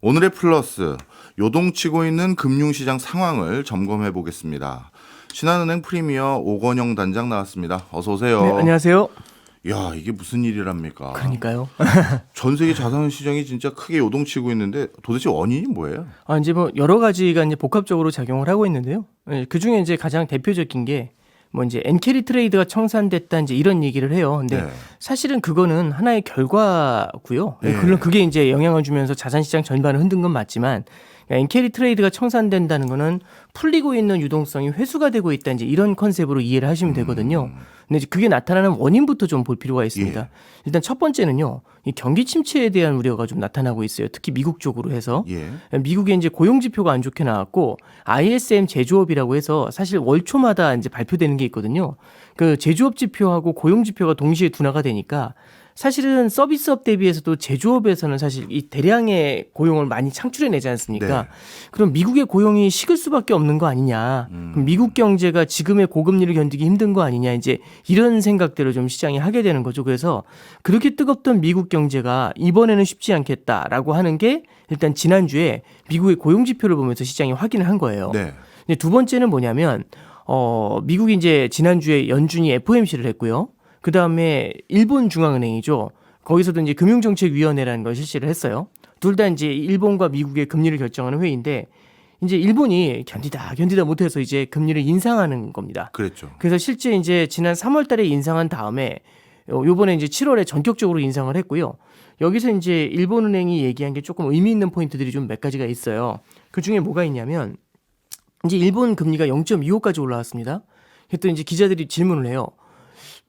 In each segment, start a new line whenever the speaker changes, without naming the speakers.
오늘의 플러스, 요동치고 있는 금융시장 상황을 점검해 보겠습니다. 신한은행 프리미어 오건영 단장 나왔습니다. 어서 오세요.
네, 안녕하세요.
야, 이게 무슨 일이랍니까?
그러니까요.
전 세계 자산 시장이 진짜 크게 요동치고 있는데 도대체 원인이 뭐예요?
이제 뭐 여러 가지가 이제 복합적으로 작용을 하고 있는데요. 그 중에 이제 가장 대표적인 게 뭐 이제 엔캐리 트레이드가 청산됐다 이제 이런 얘기를 해요. 근데
네.
사실은 그거는 하나의 결과고요.
네.
물론 그게 이제 영향을 주면서 자산 시장 전반을 흔든 건 맞지만 엔캐리 트레이드가 청산된다는 거는 풀리고 있는 유동성이 회수가 되고 있다 이제 이런 컨셉으로 이해를 하시면 되거든요. 근데 이제 그게 나타나는 원인부터 좀 볼 필요가 있습니다.
예.
일단 첫 번째는요. 이 경기 침체에 대한 우려가 좀 나타나고 있어요. 특히 미국 쪽으로 해서.
예.
미국의 이제 고용 지표가 안 좋게 나왔고 ISM 제조업이라고 해서 사실 월초마다 이제 발표되는 게 있거든요. 그 제조업 지표하고 고용 지표가 동시에 둔화가 되니까 사실은 서비스업 대비해서도 제조업에서는 사실 이 대량의 고용을 많이 창출해내지 않습니까?
네.
그럼 미국의 고용이 식을 수밖에 없는 거 아니냐? 그럼 미국 경제가 지금의 고금리를 견디기 힘든 거 아니냐? 이제 이런 생각들을 좀 시장이 하게 되는 거죠. 그래서 그렇게 뜨겁던 미국 경제가 이번에는 쉽지 않겠다라고 하는 게 일단 지난주에 미국의 고용 지표를 보면서 시장이 확인을 한 거예요.
네.
근데 두 번째는 뭐냐면 미국이 이제 지난주에 연준이 FOMC를 했고요. 그 다음에 일본 중앙은행이죠. 거기서도 이제 금융정책위원회라는 걸 실시를 했어요. 둘 다 이제 일본과 미국의 금리를 결정하는 회의인데 이제 일본이 견디다 못해서 이제 금리를 인상하는 겁니다.
그랬죠.
그래서 실제 이제 지난 3월 달에 인상한 다음에 요번에 이제 7월에 전격적으로 인상을 했고요. 여기서 이제 일본은행이 얘기한 게 조금 의미 있는 포인트들이 좀 몇 가지가 있어요. 그 중에 뭐가 있냐면 이제 일본 금리가 0.25까지 올라왔습니다. 그랬더니 이제 기자들이 질문을 해요.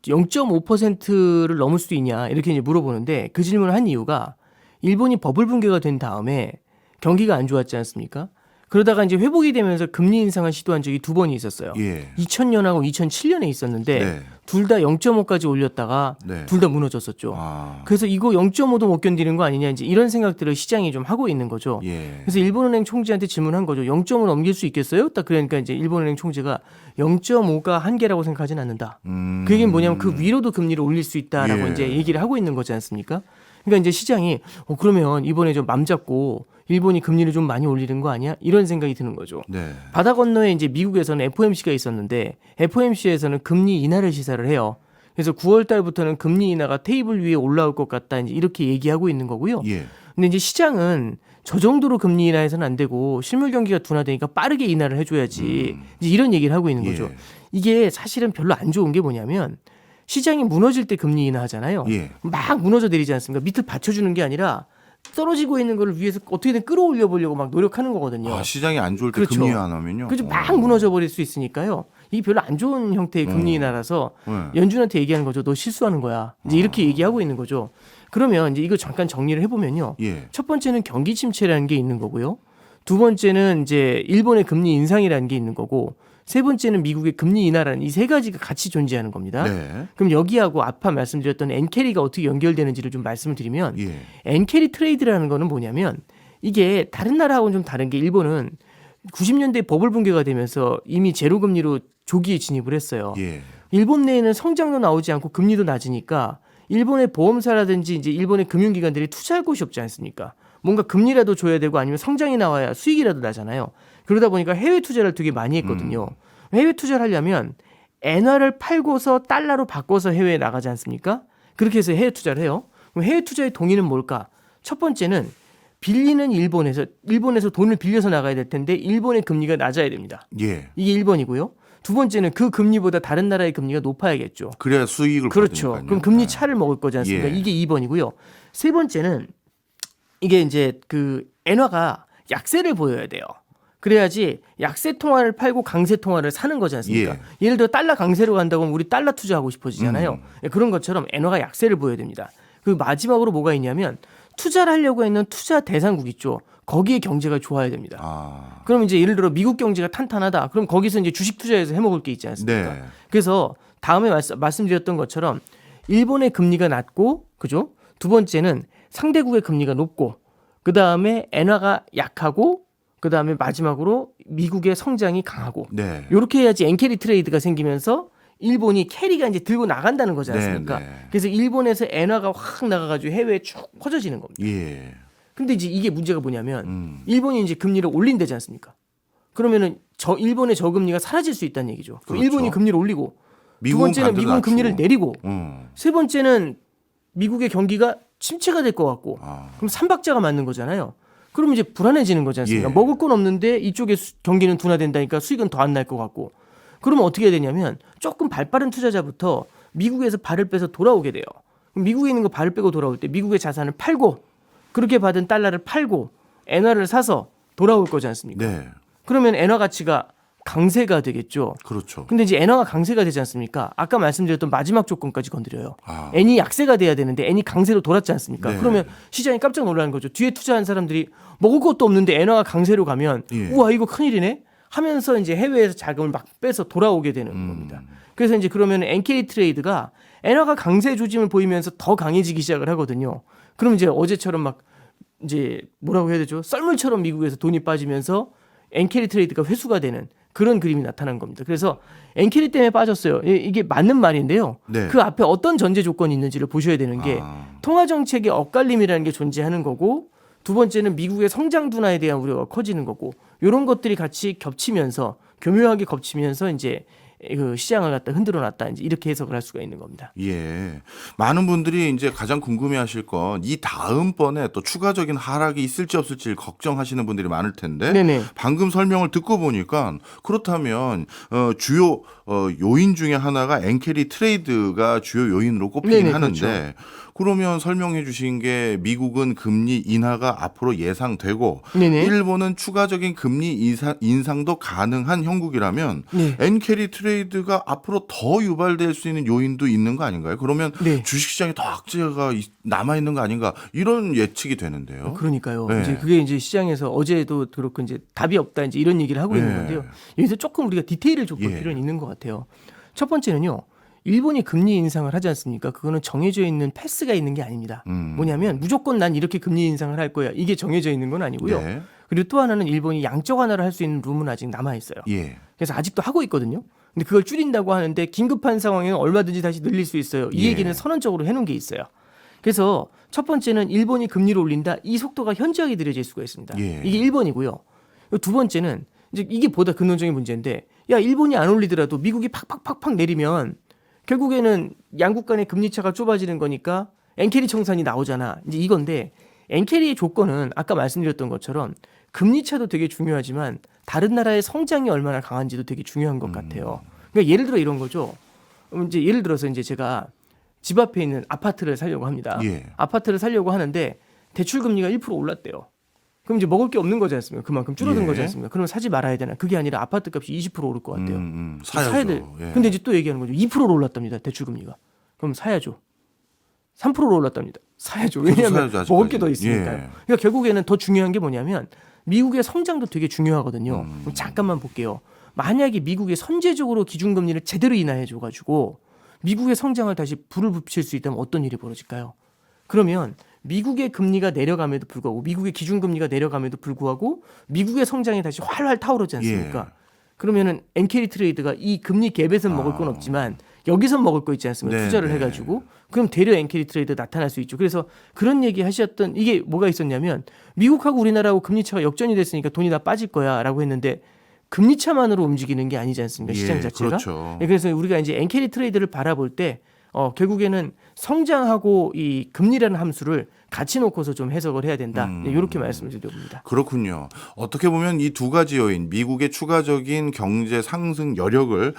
0.5%를 넘을 수도 있냐 이렇게 이제 물어보는데 그 질문을 한 이유가 일본이 버블 붕괴가 된 다음에 경기가 안 좋았지 않습니까? 그러다가 이제 회복이 되면서 금리 인상을 시도한 적이 두 번이 있었어요.
예.
2000년하고 2007년에 있었는데
네.
둘 다 0.5까지 올렸다가
네.
둘 다 무너졌었죠. 그래서 이거 0.5도 못 견디는 거 아니냐 이제 이런 생각들을 시장이 좀 하고 있는 거죠.
예.
그래서 일본은행 총재한테 질문한 거죠. 0.5 넘길 수 있겠어요? 딱 그러니까 이제 일본은행 총재가 0.5가 한계라고 생각하진 않는다. 그 얘기는 뭐냐면 그 위로도 금리를 올릴 수 있다라고
예.
이제 얘기를 하고 있는 거지 않습니까? 그러니까 이제 시장이 그러면 이번에 좀 맘 잡고 일본이 금리를 좀 많이 올리는 거 아니야? 이런 생각이 드는 거죠.
네.
바다 건너에 이제 미국에서는 FOMC가 있었는데 FOMC에서는 금리 인하를 시사를 해요. 그래서 9월 달부터는 금리 인하가 테이블 위에 올라올 것 같다. 이제 이렇게 얘기하고 있는 거고요.
예.
근데 이제 시장은 저 정도로 금리 인하해서는 안 되고 실물 경기가 둔화되니까 빠르게 인하를 해줘야지. 이제 이런 얘기를 하고 있는 거죠.
예.
이게 사실은 별로 안 좋은 게 뭐냐면 시장이 무너질 때 금리 인하하잖아요.
예.
막 무너져 내리지 않습니까? 밑을 받쳐주는 게 아니라 떨어지고 있는 거를 위해서 어떻게든 끌어올려 보려고 막 노력하는 거거든요.
시장이 안 좋을 때
그렇죠.
금리 안 하면요.
그래서 막 무너져 버릴 수 있으니까요. 이게 별로 안 좋은 형태의 금리 인하라서
네.
연준한테 얘기하는 거죠. 너 실수하는 거야. 이제 이렇게 얘기하고 있는 거죠. 그러면 이제 이거 잠깐 정리를 해보면요.
예.
첫 번째는 경기 침체라는 게 있는 거고요. 두 번째는 이제 일본의 금리 인상이라는 게 있는 거고, 세 번째는 미국의 금리 인하라는 이 세 가지가 같이 존재하는 겁니다.
네.
그럼 여기하고 아까 말씀드렸던 엔캐리가 어떻게 연결되는지를 좀 말씀을 드리면
예.
엔캐리 트레이드라는 거는 뭐냐면 이게 다른 나라하고는 좀 다른 게 일본은 90년대 버블 붕괴가 되면서 이미 제로 금리로 조기에 진입을 했어요.
예.
일본 내에는 성장도 나오지 않고 금리도 낮으니까 일본의 보험사라든지 이제 일본의 금융기관들이 투자할 곳이 없지 않습니까? 뭔가 금리라도 줘야 되고 아니면 성장이 나와야 수익이라도 나잖아요. 그러다 보니까 해외 투자를 되게 많이 했거든요. 해외 투자를 하려면 엔화를 팔고서 달러로 바꿔서 해외에 나가지 않습니까? 그렇게 해서 해외 투자를 해요. 그럼 해외 투자의 동의는 뭘까? 첫 번째는 빌리는 일본에서 돈을 빌려서 나가야 될 텐데 일본의 금리가 낮아야 됩니다.
예.
이게 1번이고요. 두 번째는 그 금리보다 다른 나라의 금리가 높아야겠죠.
그래야 수익을
그렇죠.
거두니까요.
그럼 금리
네.
차를 먹을 거지 않습니까?
예.
이게 2번이고요. 세 번째는 이게 이제 그 엔화가 약세를 보여야 돼요. 그래야지 약세 통화를 팔고 강세 통화를 사는 거지 않습니까? 예를 들어 달러 강세로 간다고 하면 우리 달러 투자하고 싶어지잖아요. 그런 것처럼 엔화가 약세를 보여야 됩니다. 그리고 마지막으로 뭐가 있냐면 투자를 하려고 했는 투자 대상국 있죠. 거기에 경제가 좋아야 됩니다. 그럼 이제 예를 들어 미국 경제가 탄탄하다. 그럼 거기서 이제 주식 투자해서 해먹을 게 있지 않습니까?
네.
그래서 다음에 말씀드렸던 것처럼 일본의 금리가 낮고, 그죠? 두 번째는 상대국의 금리가 높고, 그 다음에 엔화가 약하고, 그 다음에 마지막으로 미국의 성장이 강하고,
네.
이렇게 해야지 엔캐리 트레이드가 생기면서 일본이 캐리가 이제 들고 나간다는 거지 않습니까?
네, 네.
그래서 일본에서 엔화가 확 나가가지고 해외에 쭉 퍼져지는 겁니다.
예.
근데 이제 이게 문제가 뭐냐면 일본이 이제 금리를 올린다지 않습니까? 그러면은 일본의 저금리가 사라질 수 있다는 얘기죠.
그렇죠.
일본이 금리를 올리고 두
미국은
번째는
반대로
미국은 금리를
낮추고.
내리고 세 번째는 미국의 경기가 침체가 될 것 같고 그럼 삼박자가 맞는 거잖아요. 그럼 이제 불안해지는 거지 않습니까?
예.
먹을 건 없는데 이쪽에 경기는 둔화된다니까 수익은 더 안 날 것 같고 그러면 어떻게 해야 되냐면 조금 발빠른 투자자부터 미국에서 발을 빼서 돌아오게 돼요. 그럼 미국에 있는 거 발을 빼고 돌아올 때 미국의 자산을 팔고 그렇게 받은 달러를 팔고 엔화를 사서 돌아올 거지 않습니까?
네.
그러면 엔화 가치가 강세가 되겠죠.
그렇죠.
근데 이제 엔화가 강세가 되지 않습니까? 아까 말씀드렸던 마지막 조건까지 건드려요.
아.
엔이 약세가 돼야 되는데 엔이 강세로 돌았지 않습니까?
네.
그러면 시장이 깜짝 놀라는 거죠. 뒤에 투자한 사람들이 먹을 것도 없는데 엔화가 강세로 가면
예.
우와 이거 큰일이네 하면서 이제 해외에서 자금을 막 빼서 돌아오게 되는 겁니다. 그래서 이제 그러면 NK 트레이드가 엔화가 강세 조짐을 보이면서 더 강해지기 시작을 하거든요. 그럼 이제 어제처럼 막 이제 뭐라고 해야 되죠? 썰물처럼 미국에서 돈이 빠지면서 엔캐리 트레이드가 회수가 되는 그런 그림이 나타난 겁니다. 그래서 엔캐리 때문에 빠졌어요. 이게 맞는 말인데요.
네.
그 앞에 어떤 전제 조건이 있는지를 보셔야 되는 게 통화 정책의 엇갈림이라는 게 존재하는 거고 두 번째는 미국의 성장 둔화에 대한 우려가 커지는 거고 이런 것들이 같이 겹치면서 교묘하게 겹치면서 이제 그 시장을 갖다 흔들어 놨다 이제 이렇게 해석을 할 수가 있는 겁니다.
예. 많은 분들이 이제 가장 궁금해 하실 건 이 다음번에 또 추가적인 하락이 있을지 없을지 걱정하시는 분들이 많을 텐데
네네.
방금 설명을 듣고 보니까 그렇다면 주요 요인 중에 하나가 엔캐리 트레이드가 주요 요인으로 꼽히긴
네네,
하는데
그렇죠.
그러면 설명해 주신 게 미국은 금리 인하가 앞으로 예상되고
네네.
일본은 추가적인 금리 인상도 가능한 형국이라면
네.
엔캐리 트레이드가 앞으로 더 유발될 수 있는 요인도 있는 거 아닌가요? 그러면
네.
주식시장에 더 악재가 남아 있는 거 아닌가 이런 예측이 되는데요.
그러니까요.
네.
이제 그게 이제 시장에서 어제도 그렇고 이제 답이 없다 이제 이런 얘기를 하고 있는
네.
건데요. 여기서 조금 우리가 디테일을 좀 볼
예.
필요는 있는 것 같아요. 첫 번째는요. 일본이 금리 인상을 하지 않습니까? 그거는 정해져 있는 패스가 있는 게 아닙니다. 뭐냐면 무조건 난 이렇게 금리 인상을 할 거야. 이게 정해져 있는 건 아니고요.
네.
그리고 또 하나는 일본이 양적 완화를 할 수 있는 룸은 아직 남아 있어요.
예.
그래서 아직도 하고 있거든요. 근데 그걸 줄인다고 하는데 긴급한 상황에는 얼마든지 다시 늘릴 수 있어요. 이
예.
얘기는 선언적으로 해놓은 게 있어요. 그래서 첫 번째는 일본이 금리를 올린다. 이 속도가 현저하게 느려질 수가 있습니다.
예.
이게 1번이고요. 두 번째는 이제 이게 보다 근본적인 문제인데 야 일본이 안 올리더라도 미국이 팍팍팍팍 내리면 결국에는 양국 간의 금리 차가 좁아지는 거니까 엔캐리 청산이 나오잖아. 이제 이건데 엔캐리의 조건은 아까 말씀드렸던 것처럼 금리 차도 되게 중요하지만 다른 나라의 성장이 얼마나 강한지도 되게 중요한 것 같아요. 그러니까 예를 들어 이런 거죠. 이제 예를 들어서 이제 제가 집 앞에 있는 아파트를 사려고 합니다.
예.
아파트를 사려고 하는데 대출 금리가 1% 올랐대요. 그럼 이제 먹을 게 없는 거지 않습니까? 그만큼 줄어든
예.
거지 않습니까? 그럼 사지 말아야 되나? 그게 아니라 아파트 값이 20% 오를 것 같대요.
사야죠.
사야 돼.
예.
근데 이제 또 얘기하는 거죠. 2%로 올랐답니다. 대출 금리가. 그럼 사야죠. 3%로 올랐답니다. 사야죠. 왜냐하면
사야죠, 아직까지.
먹을 게 더 있으니까요.
예.
그러니까 결국에는 더 중요한 게 뭐냐면 미국의 성장도 되게 중요하거든요. 그럼 잠깐만 볼게요. 만약에 미국이 선제적으로 기준금리를 제대로 인하해 줘가지고 미국의 성장을 다시 불을 붙일 수 있다면 어떤 일이 벌어질까요? 그러면 미국의 금리가 내려감에도 불구하고 미국의 기준금리가 내려감에도 불구하고 미국의 성장이 다시 활활 타오르지 않습니까?
예.
그러면은 엔캐리 트레이드가 이 금리 갭에서는 먹을 건 없지만 여기서 먹을 거 있지 않습니까?
네,
투자를
네.
해가지고 그럼 대려 엔캐리 트레이드 나타날 수 있죠. 그래서 그런 얘기 하셨던 이게 뭐가 있었냐면 미국하고 우리나라하고 금리 차가 역전이 됐으니까 돈이 다 빠질 거야라고 했는데 금리 차만으로 움직이는 게 아니지 않습니까? 시장
예,
자체가.
그렇죠.
네, 그래서 우리가 이제 엔캐리 트레이드를 바라볼 때 결국에는 성장하고 이 금리라는 함수를 같이 놓고서 좀 해석을 해야 된다. 이렇게 말씀을 드립니다.
그렇군요. 어떻게 보면 이 두 가지 요인, 미국의 추가적인 경제 상승 여력을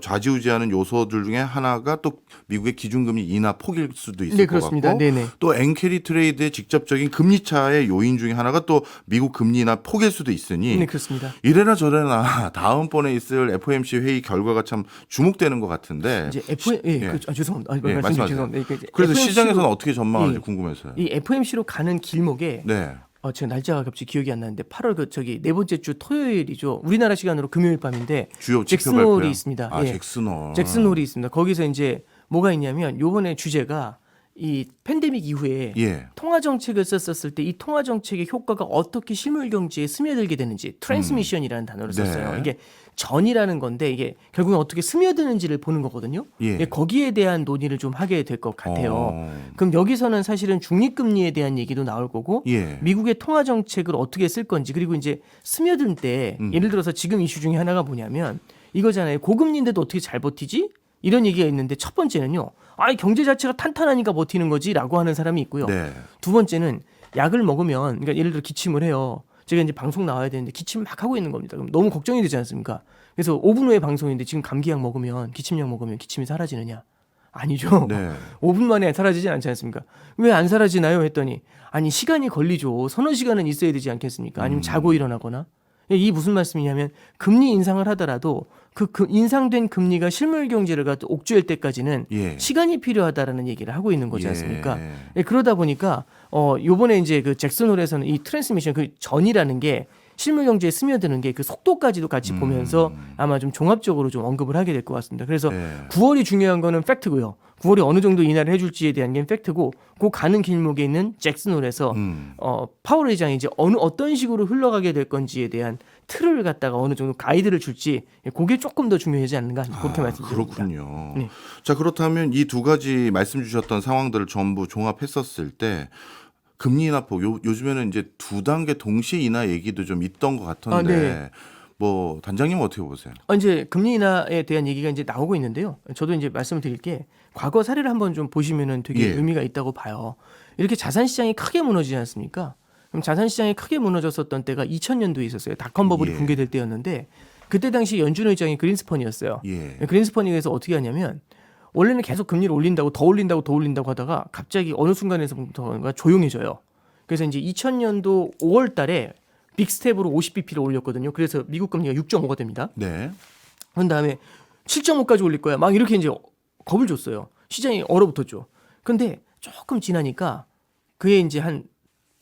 좌지우지하는 요소들 중에 하나가 또 미국의 기준금리 인하 폭일 수도 있을
네,
것
그렇습니다.
같고
네네.
또 엔캐리 트레이드의 직접적인 금리 차의 요인 중에 하나가 또 미국 금리 인하 폭일 수도 있으니
네, 그렇습니다.
이래나 저래나 다음번에 있을 FOMC 회의 결과가 참 주목되는 것 같은데
이제 예,
예.
죄송합니다.
예, 말씀하세요.
죄송합니다.
그래서
FOMC 로
시장에서는 어떻게 전망하는지
예.
궁금해서요.
이 FOMC로 가는 길목에
네.
제가 날짜가 갑자기 기억이 안 나는데 8월 네 번째 주 토요일이죠. 우리나라 시간으로 금요일 밤인데
주요 지표
잭슨홀이
발표요?
있습니다.
아,
예.
잭슨홀.
잭슨홀이 있습니다. 거기서 이제 뭐가 있냐면 요번에 주제가 이 팬데믹 이후에
예.
통화 정책을 썼을 때 이 통화 정책의 효과가 어떻게 실물 경제에 스며들게 되는지 트랜스미션이라는 단어를 썼어요.
네.
이게 전이라는 건데 이게 결국은 어떻게 스며드는지를 보는 거거든요.
예.
예, 거기에 대한 논의를 좀 하게 될 것 같아요.
어.
그럼 여기서는 사실은 중립금리에 대한 얘기도 나올 거고
예.
미국의 통화 정책을 어떻게 쓸 건지 그리고 이제 스며든 때 예를 들어서 지금 이슈 중에 하나가 뭐냐면 이거잖아요. 고금리인데도 어떻게 잘 버티지? 이런 얘기가 있는데 첫 번째는요. 아니 경제 자체가 탄탄하니까 버티는 거지라고 하는 사람이 있고요.
네.
두 번째는 약을 먹으면 그러니까 예를 들어 기침을 해요. 제가 이제 방송 나와야 되는데 기침을 막 하고 있는 겁니다. 그럼 너무 걱정이 되지 않습니까? 그래서 5분 후에 방송인데 지금 감기약 먹으면 기침약 먹으면 기침이 사라지느냐? 아니죠.
네.
5분 만에 사라지진 않지 않습니까? 왜 안 사라지나요? 했더니 아니 시간이 걸리죠. 서너 시간은 있어야 되지 않겠습니까? 아니면 자고 일어나거나. 이 무슨 말씀이냐면 금리 인상을 하더라도 그 인상된 금리가 실물 경제를 갖다 옥죄할 때까지는
예.
시간이 필요하다라는 얘기를 하고 있는 거지
예.
않습니까? 예, 그러다 보니까 요번에 이제 그 잭슨 홀에서는 이 트랜스미션 그 전이라는 게 실물 경제에 스며드는 게 그 속도까지도 같이 보면서 아마 좀 종합적으로 좀 언급을 하게 될 것 같습니다. 그래서
예.
9월이 중요한 거는 팩트고요. 9월이 어느 정도 인하를 해줄지에 대한 게 팩트고 그 가는 길목에 있는 잭슨 홀에서 파월 의장이 이제 어떤 식으로 흘러가게 될 건지에 대한 틀을 갖다가 어느 정도 가이드를 줄지 그게 조금 더 중요하지 않는가 그렇게 말씀드립니다.
그렇군요.
네.
자, 그렇다면 이 두 가지 말씀 주셨던 상황들을 전부 종합했었을 때 금리 인하폭 요즘에는 이제 두 단계 동시에 인하 얘기도 좀 있던 것 같은데
네.
뭐 단장님은 어떻게 보세요?
이제 금리 인하에 대한 얘기가 이제 나오고 있는데요. 저도 이제 말씀을 드릴 게 과거 사례를 한번 좀 보시면은 되게
예.
의미가 있다고 봐요. 이렇게 자산 시장이 크게 무너지지 않습니까? 그럼 자산 시장이 크게 무너졌었던 때가 2000년도에 있었어요. 닷컴 버블이
예.
붕괴될 때였는데 그때 당시 연준 의장이 그린스펀이었어요.
예.
그린스펀이 그래서 어떻게 하냐면 원래는 계속 금리를 올린다고 더 올린다고 하다가 갑자기 어느 순간에서부터가 조용해져요. 그래서 이제 2000년도 5월 달에 빅스텝으로 50bp를 올렸거든요. 그래서 미국 금리가 6.5가 됩니다.
네.
그런 다음에 7.5까지 올릴 거야. 막 이렇게 이제 겁을 줬어요. 시장이 얼어붙었죠. 근데 조금 지나니까 그게 이제 한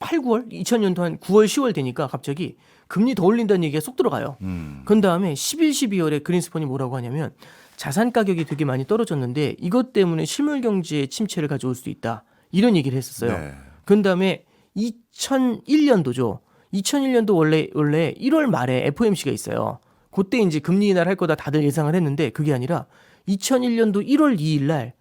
8, 9월? 2000년도 한 9월, 10월 되니까 갑자기 금리 더 올린다는 얘기가 쏙 들어가요. 그런 다음에 11, 12월에 그린스펀이 뭐라고 하냐면 자산 가격이 되게 많이 떨어졌는데 이것 때문에 실물 경제의 침체를 가져올 수도 있다. 이런 얘기를 했었어요.
네.
그런 다음에 2001년도죠. 2001년도 원래 1월 말에 FOMC가 있어요. 그때 이제 금리 인하를 할 거다 다들 예상을 했는데 그게 아니라 2001년도 1월 2일 날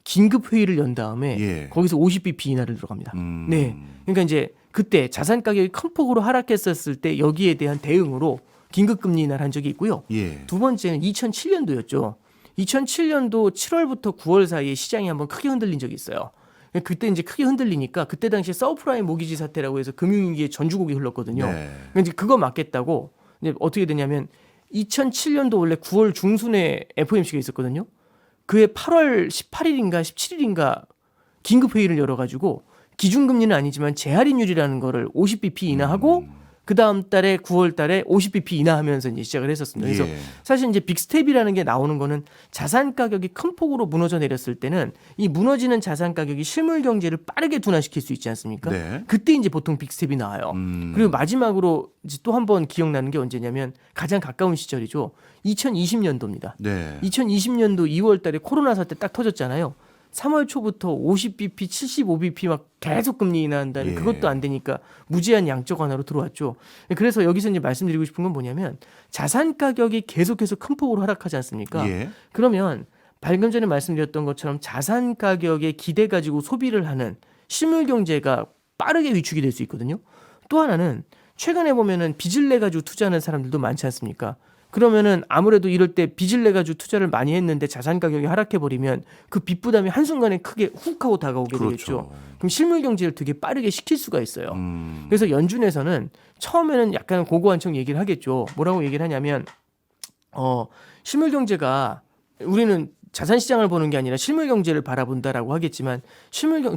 긴급 회의를 연 다음에
예.
거기서 50bp 인하를 들어갑니다. 네. 그러니까 이제 그때 자산 가격이 큰 폭으로 하락했었을 때 여기에 대한 대응으로 긴급 금리 인하를 한 적이 있고요.
예.
두 번째는 2007년도였죠. 2007년도 7월부터 9월 사이에 시장이 한번 크게 흔들린 적이 있어요. 그때 이제 크게 흔들리니까 그때 당시에 서브프라임 모기지 사태라고 해서 금융위기의 전주곡이 흘렀거든요.
네.
그러니까 이제 그거 막겠다고 이제 어떻게 되냐면 2007년도 원래 9월 중순에 FOMC가 있었거든요. 그해 8월 18일인가 17일인가 긴급 회의를 열어가지고 기준금리는 아니지만 재할인율이라는 거를 50bp 인하하고 그 다음 달에 9월 달에 50bp 인하하면서 이제 시작을 했었습니다. 그래서
예.
사실 이제 빅스텝이라는 게 나오는 거는 자산 가격이 큰 폭으로 무너져 내렸을 때는 이 무너지는 자산 가격이 실물 경제를 빠르게 둔화시킬 수 있지 않습니까?
네.
그때 이제 보통 빅스텝이 나와요. 그리고 마지막으로 이제 또 한 번 기억나는 게 언제냐면 가장 가까운 시절이죠. 2020년도입니다.
네.
2020년도 2월 달에 코로나 사태 딱 터졌잖아요. 3월 초부터 50bp, 75bp 막 계속 금리 인하한다는
예.
그것도 안 되니까 무제한 양적 완화로 들어왔죠. 그래서 여기서 이제 말씀드리고 싶은 건 뭐냐면 자산 가격이 계속해서 큰 폭으로 하락하지 않습니까?
예.
그러면 방금 전에 말씀드렸던 것처럼 자산 가격에 기대 가지고 소비를 하는 실물 경제가 빠르게 위축이 될 수 있거든요. 또 하나는 최근에 보면은 빚을 내 가지고 투자하는 사람들도 많지 않습니까? 그러면은 아무래도 이럴 때 빚을 내 가지고 투자를 많이 했는데 자산 가격이 하락해 버리면 그 빚 부담이 한순간에 크게 훅 하고 다가오게
그렇죠.
되겠죠. 그럼 실물 경제를 되게 빠르게 식힐 수가 있어요. 그래서 연준에서는 처음에는 약간 고고한 척 얘기를 하겠죠. 뭐라고 얘기를 하냐면 실물 경제가 우리는 자산 시장을 보는 게 아니라 실물 경제를 바라본다라고 하겠지만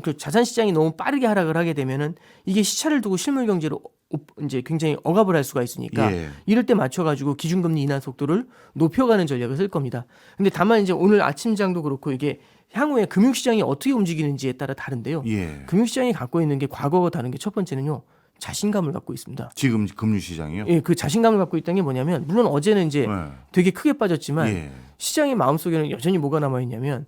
그 자산 시장이 너무 빠르게 하락을 하게 되면은 이게 시차를 두고 실물 경제로 이제 굉장히 억압을 할 수가 있으니까
예.
이럴 때 맞춰가지고 기준금리 인하 속도를 높여가는 전략을 쓸 겁니다. 근데 다만 이제 오늘 아침장도 그렇고 이게 향후에 금융시장이 어떻게 움직이는지에 따라 다른데요.
예.
금융시장이 갖고 있는 게 과거와 다른 게 첫 번째는요. 자신감을 갖고 있습니다.
지금 금융 시장이요?
예, 그 자신감을 갖고 있다는 게 뭐냐면 물론 어제는 이제
네.
되게 크게 빠졌지만
예.
시장의 마음속에는 여전히 뭐가 남아 있냐면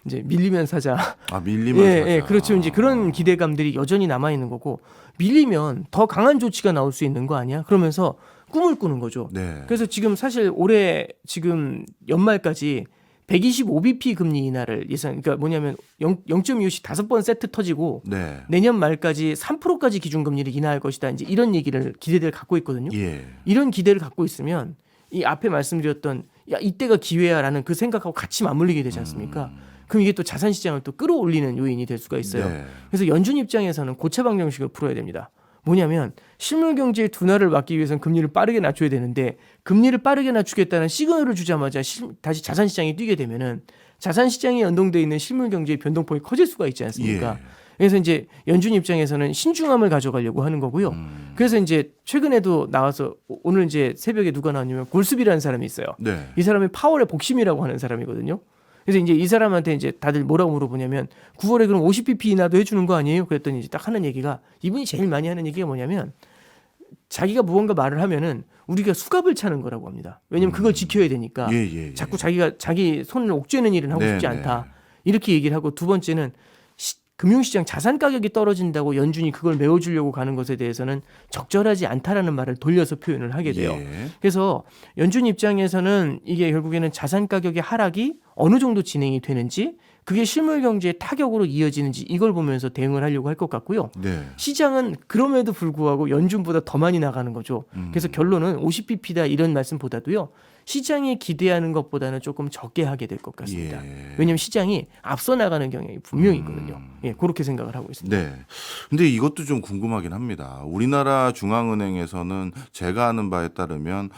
이제 밀리면 사자.
밀리면
예,
사자.
예, 그렇죠. 이제 그런 기대감들이 여전히 남아 있는 거고 밀리면 더 강한 조치가 나올 수 있는 거 아니야? 그러면서 꿈을 꾸는 거죠.
네.
그래서 지금 사실 올해 지금 연말까지 125bp 금리 인하를 예상. 그러니까 뭐냐면 0.25씩 5번 세트 터지고
네.
내년 말까지 3%까지 기준금리를 인하할 것이다. 이제 이런 얘기를 기대를 갖고 있거든요.
예.
이런 기대를 갖고 있으면 이 앞에 말씀드렸던 야 이때가 기회야라는 그 생각하고 같이 맞물리게 되지 않습니까? 그럼 이게 또 자산 시장을 또 끌어올리는 요인이 될 수가 있어요.
네.
그래서 연준 입장에서는 고차 방정식을 풀어야 됩니다. 뭐냐면 실물 경제의 둔화를 막기 위해서는 금리를 빠르게 낮춰야 되는데 금리를 빠르게 낮추겠다는 시그널을 주자마자 다시 자산 시장이 뛰게 되면은 자산 시장에 연동돼 있는 실물 경제의 변동폭이 커질 수가 있지 않습니까?
예.
그래서 이제 연준 입장에서는 신중함을 가져가려고 하는 거고요. 그래서 이제 최근에도 나와서 오늘 이제 새벽에 누가 나왔냐면 골스비라는 사람이 있어요.
네.
이 사람이 파월의 복심이라고 하는 사람이거든요. 그래서 이제 이 사람한테 이제 다들 뭐라고 물어보냐면 9월에 그럼 50bp 인하도 해주는 거 아니에요? 그랬더니 이제 딱 하는 얘기가 이분이 제일 많이 하는 얘기가 뭐냐면 자기가 무언가 말을 하면은 우리가 수갑을 차는 거라고 합니다. 왜냐면 그걸 지켜야 되니까
예.
자꾸 자기가 자기 손을 옥죄는 일은 하고
네,
싶지
네.
않다. 이렇게 얘기를 하고 두 번째는 금융시장 자산 가격이 떨어진다고 연준이 그걸 메워주려고 가는 것에 대해서는 적절하지 않다라는 말을 돌려서 표현을 하게 돼요.
예.
그래서 연준 입장에서는 이게 결국에는 자산 가격의 하락이 어느 정도 진행이 되는지 그게 실물 경제의 타격으로 이어지는지 이걸 보면서 대응을 하려고 할 것 같고요.
네.
시장은 그럼에도 불구하고 연준보다 더 많이 나가는 거죠. 그래서 결론은 50bp다 이런 말씀보다도요. 시장이 기대하는 것보다는 조금 적게 하게 될 것 같습니다.
예.
왜냐하면 시장이 앞서 나가는 경향이 분명히 있거든요. 예, 그렇게 생각을 하고 있습니다.
네. 근데 이것도 좀 궁금하긴 합니다. 우리나라 중앙은행에서는 제가 아는 바에 따르면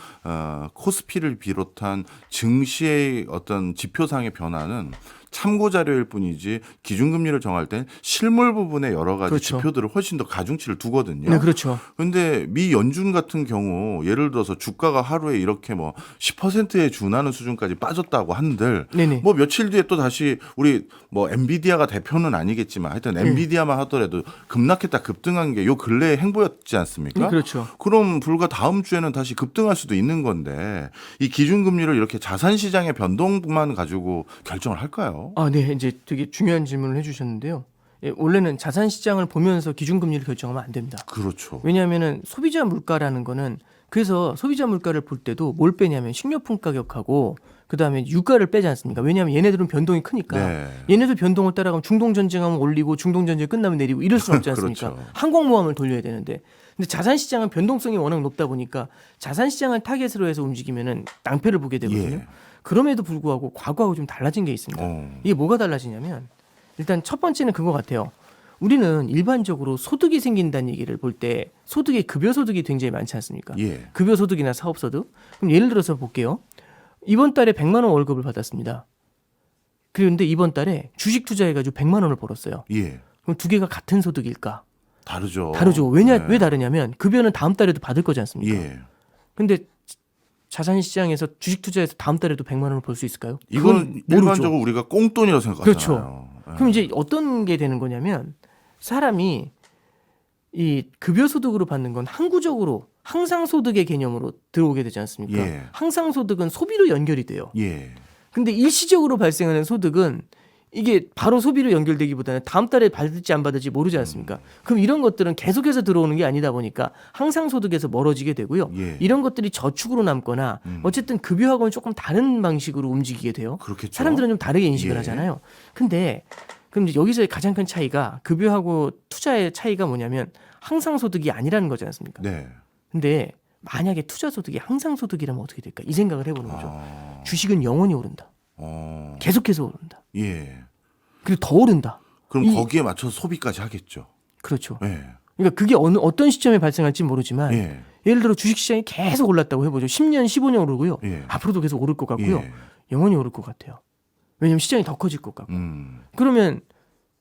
코스피를 비롯한 증시의 어떤 지표상의 변화는 참고 자료일 뿐이지 기준금리를 정할 땐 실물 부분의 여러 가지
그렇죠.
지표들을 훨씬 더 가중치를 두거든요.
네, 그렇죠.
근데 미 연준 같은 경우 예를 들어서 주가가 하루에 이렇게 뭐 10%에 준하는 수준까지 빠졌다고 한들
네네.
뭐 며칠 뒤에 또 다시 우리 뭐 엔비디아가 대표는 아니겠지만 하여튼 엔비디아만 하더라도 급락했다 급등한 게 요 근래의 행보였지 않습니까?
네, 그렇죠.
그럼 불과 다음 주에는 다시 급등할 수도 있는 건데 이 기준금리를 이렇게 자산 시장의 변동만 가지고 결정을 할까요?
아, 네, 이제 되게 중요한 질문을 해주셨는데요. 예, 원래는 자산 시장을 보면서 기준금리를 결정하면 안 됩니다.
그렇죠.
왜냐하면은 소비자 물가라는 거는 그래서 소비자 물가를 볼 때도 뭘 빼냐면 식료품 가격하고 그다음에 유가를 빼지 않습니까? 왜냐하면 얘네들은 변동이 크니까
네.
얘네들 변동을 따라가면 중동 전쟁하면 올리고 중동 전쟁 끝나면 내리고 이럴 수는 없지 않습니까?
그렇죠.
항공모함을 돌려야 되는데 근데 자산 시장은 변동성이 워낙 높다 보니까 자산 시장을 타겟으로 해서 움직이면은 낭패를 보게 되거든요.
예.
그럼에도 불구하고 과거하고 좀 달라진 게 있습니다. 이게 뭐가 달라지냐면 일단 첫 번째는 그거 같아요. 우리는 일반적으로 소득이 생긴다는 얘기를 볼 때 소득의 급여소득이 굉장히 많지 않습니까?
예.
급여소득이나 사업소득. 그럼 예를 들어서 볼게요. 이번 달에 100만 원 월급을 받았습니다. 그런데 이번 달에 주식 투자해가지고 100만 원을 벌었어요.
예.
그럼 두 개가 같은 소득일까?
다르죠.
다르죠. 왜 다르냐면 급여는 다음 달에도 받을 거지 않습니까?
예.
근데 자산 시장에서 주식 투자해서 다음 달에도 100만 원을 벌 수 있을까요?
이건
그건 모르죠.
일반적으로 우리가 꽁돈이라고 생각하잖아요.
그렇죠. 그럼 이제 어떤 게 되는 거냐면 사람이 이 급여소득으로 받는 건 항구적으로 항상소득의 개념으로 들어오게 되지 않습니까?
예.
항상소득은 소비로 연결이 돼요.
예.
근데 일시적으로 발생하는 소득은 이게 바로 소비로 연결되기보다는 다음 달에 받을지 안 받을지 모르지 않습니까? 그럼 이런 것들은 계속해서 들어오는 게 아니다 보니까 항상 소득에서 멀어지게 되고요.
예.
이런 것들이 저축으로 남거나 어쨌든 급여하고는 조금 다른 방식으로 움직이게 돼요.
그렇겠죠.
사람들은 좀 다르게 인식을
예.
하잖아요. 근데 그럼 이제 여기서의 가장 큰 차이가 급여하고 투자의 차이가 뭐냐면 항상 소득이 아니라는 거지 않습니까?
네.
근데 만약에 투자 소득이 항상 소득이라면 어떻게 될까? 이 생각을 해보는 거죠.
아.
주식은 영원히 오른다. 계속해서 오른다.
예.
그리고 더 오른다.
그럼
이-
거기에 맞춰서 소비까지 하겠죠.
그렇죠.
예.
그러니까 그게 어떤 시점에 발생할지 모르지만
예.
예를 들어 주식시장이 계속 올랐다고 해보죠. 10년, 15년 오르고요.
예.
앞으로도 계속 오를 것 같고요.
예.
영원히 오를 것 같아요. 왜냐하면 시장이 더 커질 것 같고.
음.
그러면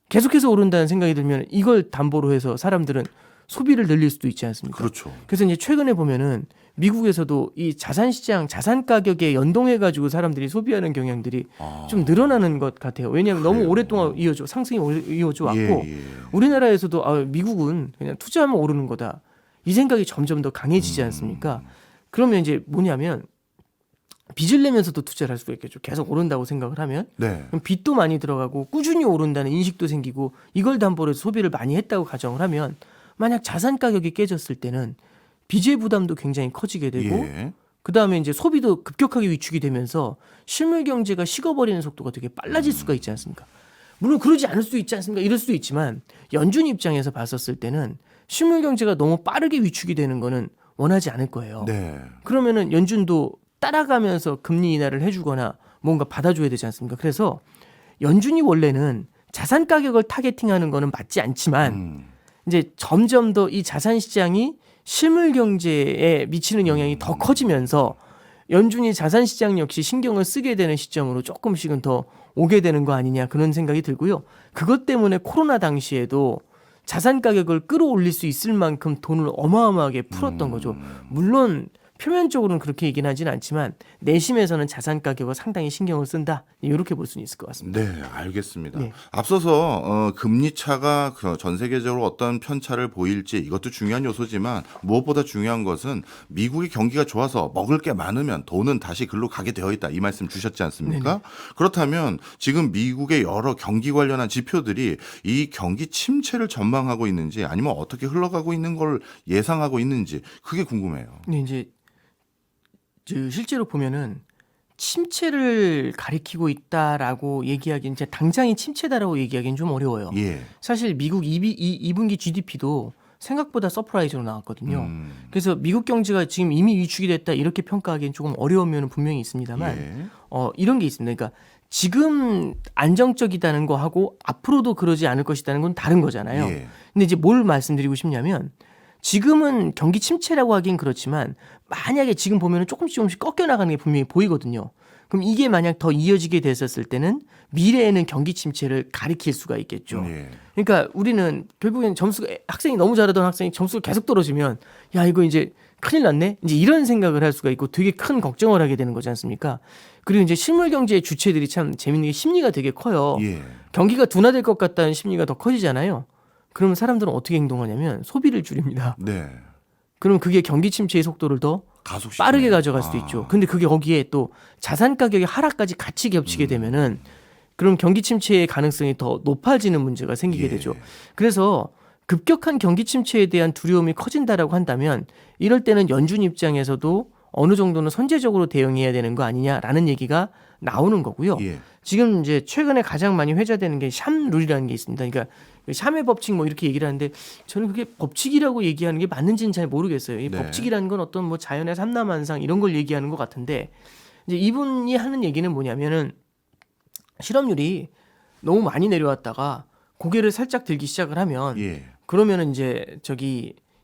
계속해서 오른다는 생각이 들면 이걸 담보로 해서 사람들은 소비를 늘릴 수도 있지 않습니까?
그렇죠.
그래서 이제 최근에 보면은 미국에서도 이 자산 시장, 자산 가격에 연동해 가지고 사람들이 소비하는 경향들이 좀 늘어나는 것 같아요. 왜냐하면 너무
그래요.
오랫동안 상승이 이어져 왔고
예.
우리나라에서도 미국은 그냥 투자하면 오르는 거다. 이 생각이 점점 더 강해지지 않습니까? 그러면 이제 뭐냐면 빚을 내면서도 투자를 할 수가 있겠죠. 계속 오른다고 생각을 하면.
네.
그럼 빚도 많이 들어가고 꾸준히 오른다는 인식도 생기고 이걸 담보로 해서 소비를 많이 했다고 가정을 하면 만약 자산 가격이 깨졌을 때는 빚의 부담도 굉장히 커지게 되고
예.
그다음에 이제 소비도 급격하게 위축이 되면서 실물 경제가 식어버리는 속도가 되게 빨라질 수가 있지 않습니까? 물론 그러지 않을 수 있지 않습니까? 이럴 수도 있지만 연준 입장에서 봤었을 때는 실물 경제가 너무 빠르게 위축이 되는 거는 원하지 않을 거예요.
네.
그러면은 연준도 따라가면서 금리 인하를 해주거나 뭔가 받아줘야 되지 않습니까? 그래서 연준이 원래는 자산 가격을 타겟팅하는 거는 맞지 않지만 이제 점점 더 이 자산 시장이 실물 경제에 미치는 영향이 더 커지면서 연준이 자산 시장 역시 신경을 쓰게 되는 시점으로 조금씩은 더 오게 되는 거 아니냐 그런 생각이 들고요. 그것 때문에 코로나 당시에도 자산 가격을 끌어올릴 수 있을 만큼 돈을 어마어마하게 풀었던 거죠. 물론 표면적으로는 그렇게 얘기는 하진 않지만 내심에서는 자산 가격을 상당히 신경을 쓴다. 이렇게 볼 수는 있을 것 같습니다.
네, 알겠습니다.
네.
앞서서 금리 차가 전 세계적으로 어떤 편차를 보일지 이것도 중요한 요소지만 무엇보다 중요한 것은 미국의 경기가 좋아서 먹을 게 많으면 돈은 다시 글로 가게 되어 있다. 이 말씀 주셨지 않습니까?
네네.
그렇다면 지금 미국의 여러 경기 관련한 지표들이 이 경기 침체를 전망하고 있는지 아니면 어떻게 흘러가고 있는 걸 예상하고 있는지 그게 궁금해요.
근데 이제 실제로 보면은 침체를 가리키고 있다라고 얘기하기는 이제 당장이 침체다라고 얘기하기는 좀 어려워요.
예.
사실 미국 2분기 GDP도 생각보다 서프라이즈로 나왔거든요. 그래서 미국 경제가 지금 이미 위축이 됐다 이렇게 평가하기는 조금 어려운 면은 분명히 있습니다만
예.
이런 게 있습니다. 그러니까 지금 안정적이다는 거하고 앞으로도 그러지 않을 것이라는 건 다른 거잖아요.
예.
근데 이제 뭘 말씀드리고 싶냐면 지금은 경기 침체라고 하긴 그렇지만 만약에 지금 보면은 조금씩 꺾여 나가는 게 분명히 보이거든요. 그럼 이게 만약 더 이어지게 됐었을 때는 미래에는 경기 침체를 가리킬 수가 있겠죠.
예.
그러니까 우리는 결국엔 점수가 학생이 너무 잘하던 학생이 점수가 계속 떨어지면 야 이거 이제 큰일 났네. 이제 이런 생각을 할 수가 있고 되게 큰 걱정을 하게 되는 거지 않습니까? 그리고 이제 실물 경제의 주체들이 참 재밌는 게 심리가 되게 커요.
예.
경기가 둔화될 것 같다는 심리가 더 커지잖아요. 그러면 사람들은 어떻게 행동하냐면 소비를 줄입니다.
네.
그럼 그게 경기 침체의 속도를 더
가속시키네.
빠르게 가져갈 수도 있죠. 근데 그게 거기에 또 자산 가격의 하락까지 같이 겹치게 되면은 그럼 경기 침체의 가능성이 더 높아지는 문제가 생기게
예.
되죠. 그래서 급격한 경기 침체에 대한 두려움이 커진다라고 한다면 이럴 때는 연준 입장에서도 어느 정도는 선제적으로 대응해야 되는 거 아니냐라는 얘기가 나오는 거고요.
예.
지금 이제 최근에 가장 많이 회자되는 게 샴 룰이라는 게 있습니다. 그러니까 샴의 법칙 뭐 이렇게 얘기를 하는데 저는 그게 법칙이라고 얘기하는 게 맞는지는 잘 모르겠어요. 이
네.
법칙이라는 건 어떤 뭐 자연의 삼라만상 이런 걸 얘기하는 것 같은데 이제 이분이 하는 얘기는 뭐냐면은 실업률이 너무 많이 내려왔다가 고개를 살짝 들기 시작을 하면
예.
그러면은 이제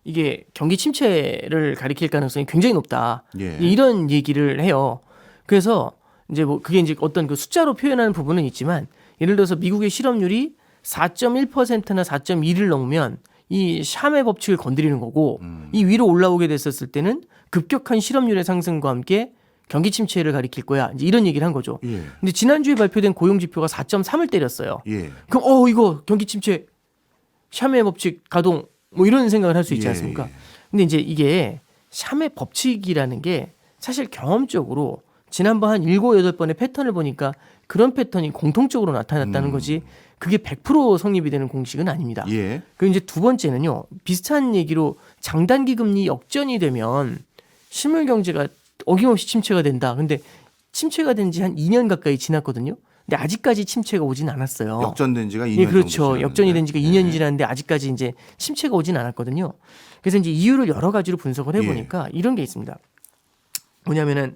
이게 경기 침체를 가리킬 가능성이 굉장히 높다.
예.
이런 얘기를 해요. 그래서 이제 뭐 그게 이제 어떤 그 숫자로 표현하는 부분은 있지만 예를 들어서 미국의 실업률이 4.1%나 4.2를 넘으면 이 샴의 법칙을 건드리는 거고 이 위로 올라오게 됐었을 때는 급격한 실업률의 상승과 함께 경기 침체를 가리킬 거야. 이제 이런 얘기를 한 거죠.
예.
근데 지난주에 발표된 고용 지표가 4.3을 때렸어요.
예.
그럼 이거 경기 침체 샴의 법칙 가동 뭐 이런 생각을 할 수 있지
예,
않습니까?
예.
근데 이제 이게 샴의 법칙이라는 게 사실 경험적으로 지난번 한 7, 8번의 패턴을 보니까 그런 패턴이 공통적으로 나타났다는 거지 그게 100% 성립이 되는 공식은 아닙니다.
예.
그리고 이제 두 번째는요. 비슷한 얘기로 장단기 금리 역전이 되면 실물 경제가 어김없이 침체가 된다. 근데 침체가 된 지 한 2년 가까이 지났거든요. 근데 아직까지 침체가 오진 않았어요.
역전된 지가 2년
예,
정도
그렇죠.
지났는데.
역전이 된 지가 2년이
예.
지났는데 아직까지 이제 침체가 오진 않았거든요. 그래서 이제 이유를 여러 가지로 분석을 해보니까 이런 게 있습니다. 뭐냐면은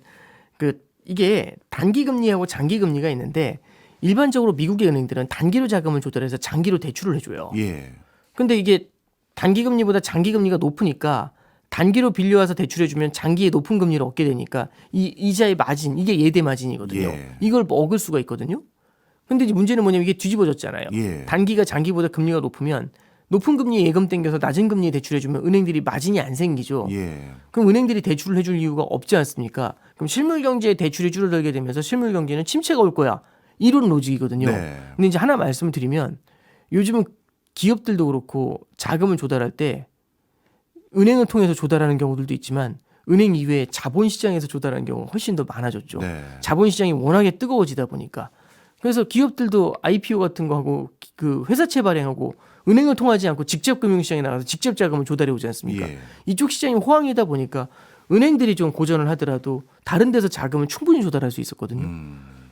이게 단기 금리하고 장기 금리가 있는데 일반적으로 미국의 은행들은 단기로 자금을 조달해서 장기로 대출을 해줘요.
예.
근데 이게 단기 금리보다 장기 금리가 높으니까 단기로 빌려와서 대출해주면 장기에 높은 금리를 얻게 되니까 이 이자의 마진 이게 예대 마진이거든요.
예.
이걸 먹을 수가 있거든요. 근데 이제 문제는 뭐냐면 이게 뒤집어졌잖아요.
예.
단기가 장기보다 금리가 높으면 높은 금리에 예금 땡겨서 낮은 금리에 대출해주면 은행들이 마진이 안 생기죠.
예.
그럼 은행들이 대출을 해줄 이유가 없지 않습니까? 그럼 실물 경제에 대출이 줄어들게 되면서 실물 경제는 침체가 올 거야. 이런 로직이거든요.
네.
근데 이제 하나 말씀을 드리면 요즘은 기업들도 그렇고 자금을 조달할 때 은행을 통해서 조달하는 경우들도 있지만 은행 이외에 자본시장에서 조달하는 경우가 훨씬 더 많아졌죠.
네.
자본시장이 워낙에 뜨거워지다 보니까. 그래서 기업들도 IPO 같은 거 하고 그 회사채 발행하고 은행을 통하지 않고 직접 금융시장에 나가서 직접 자금을 조달해 오지 않습니까?
예.
이쪽 시장이 호황이다 보니까 은행들이 좀 고전을 하더라도 다른 데서 자금을 충분히 조달할 수 있었거든요.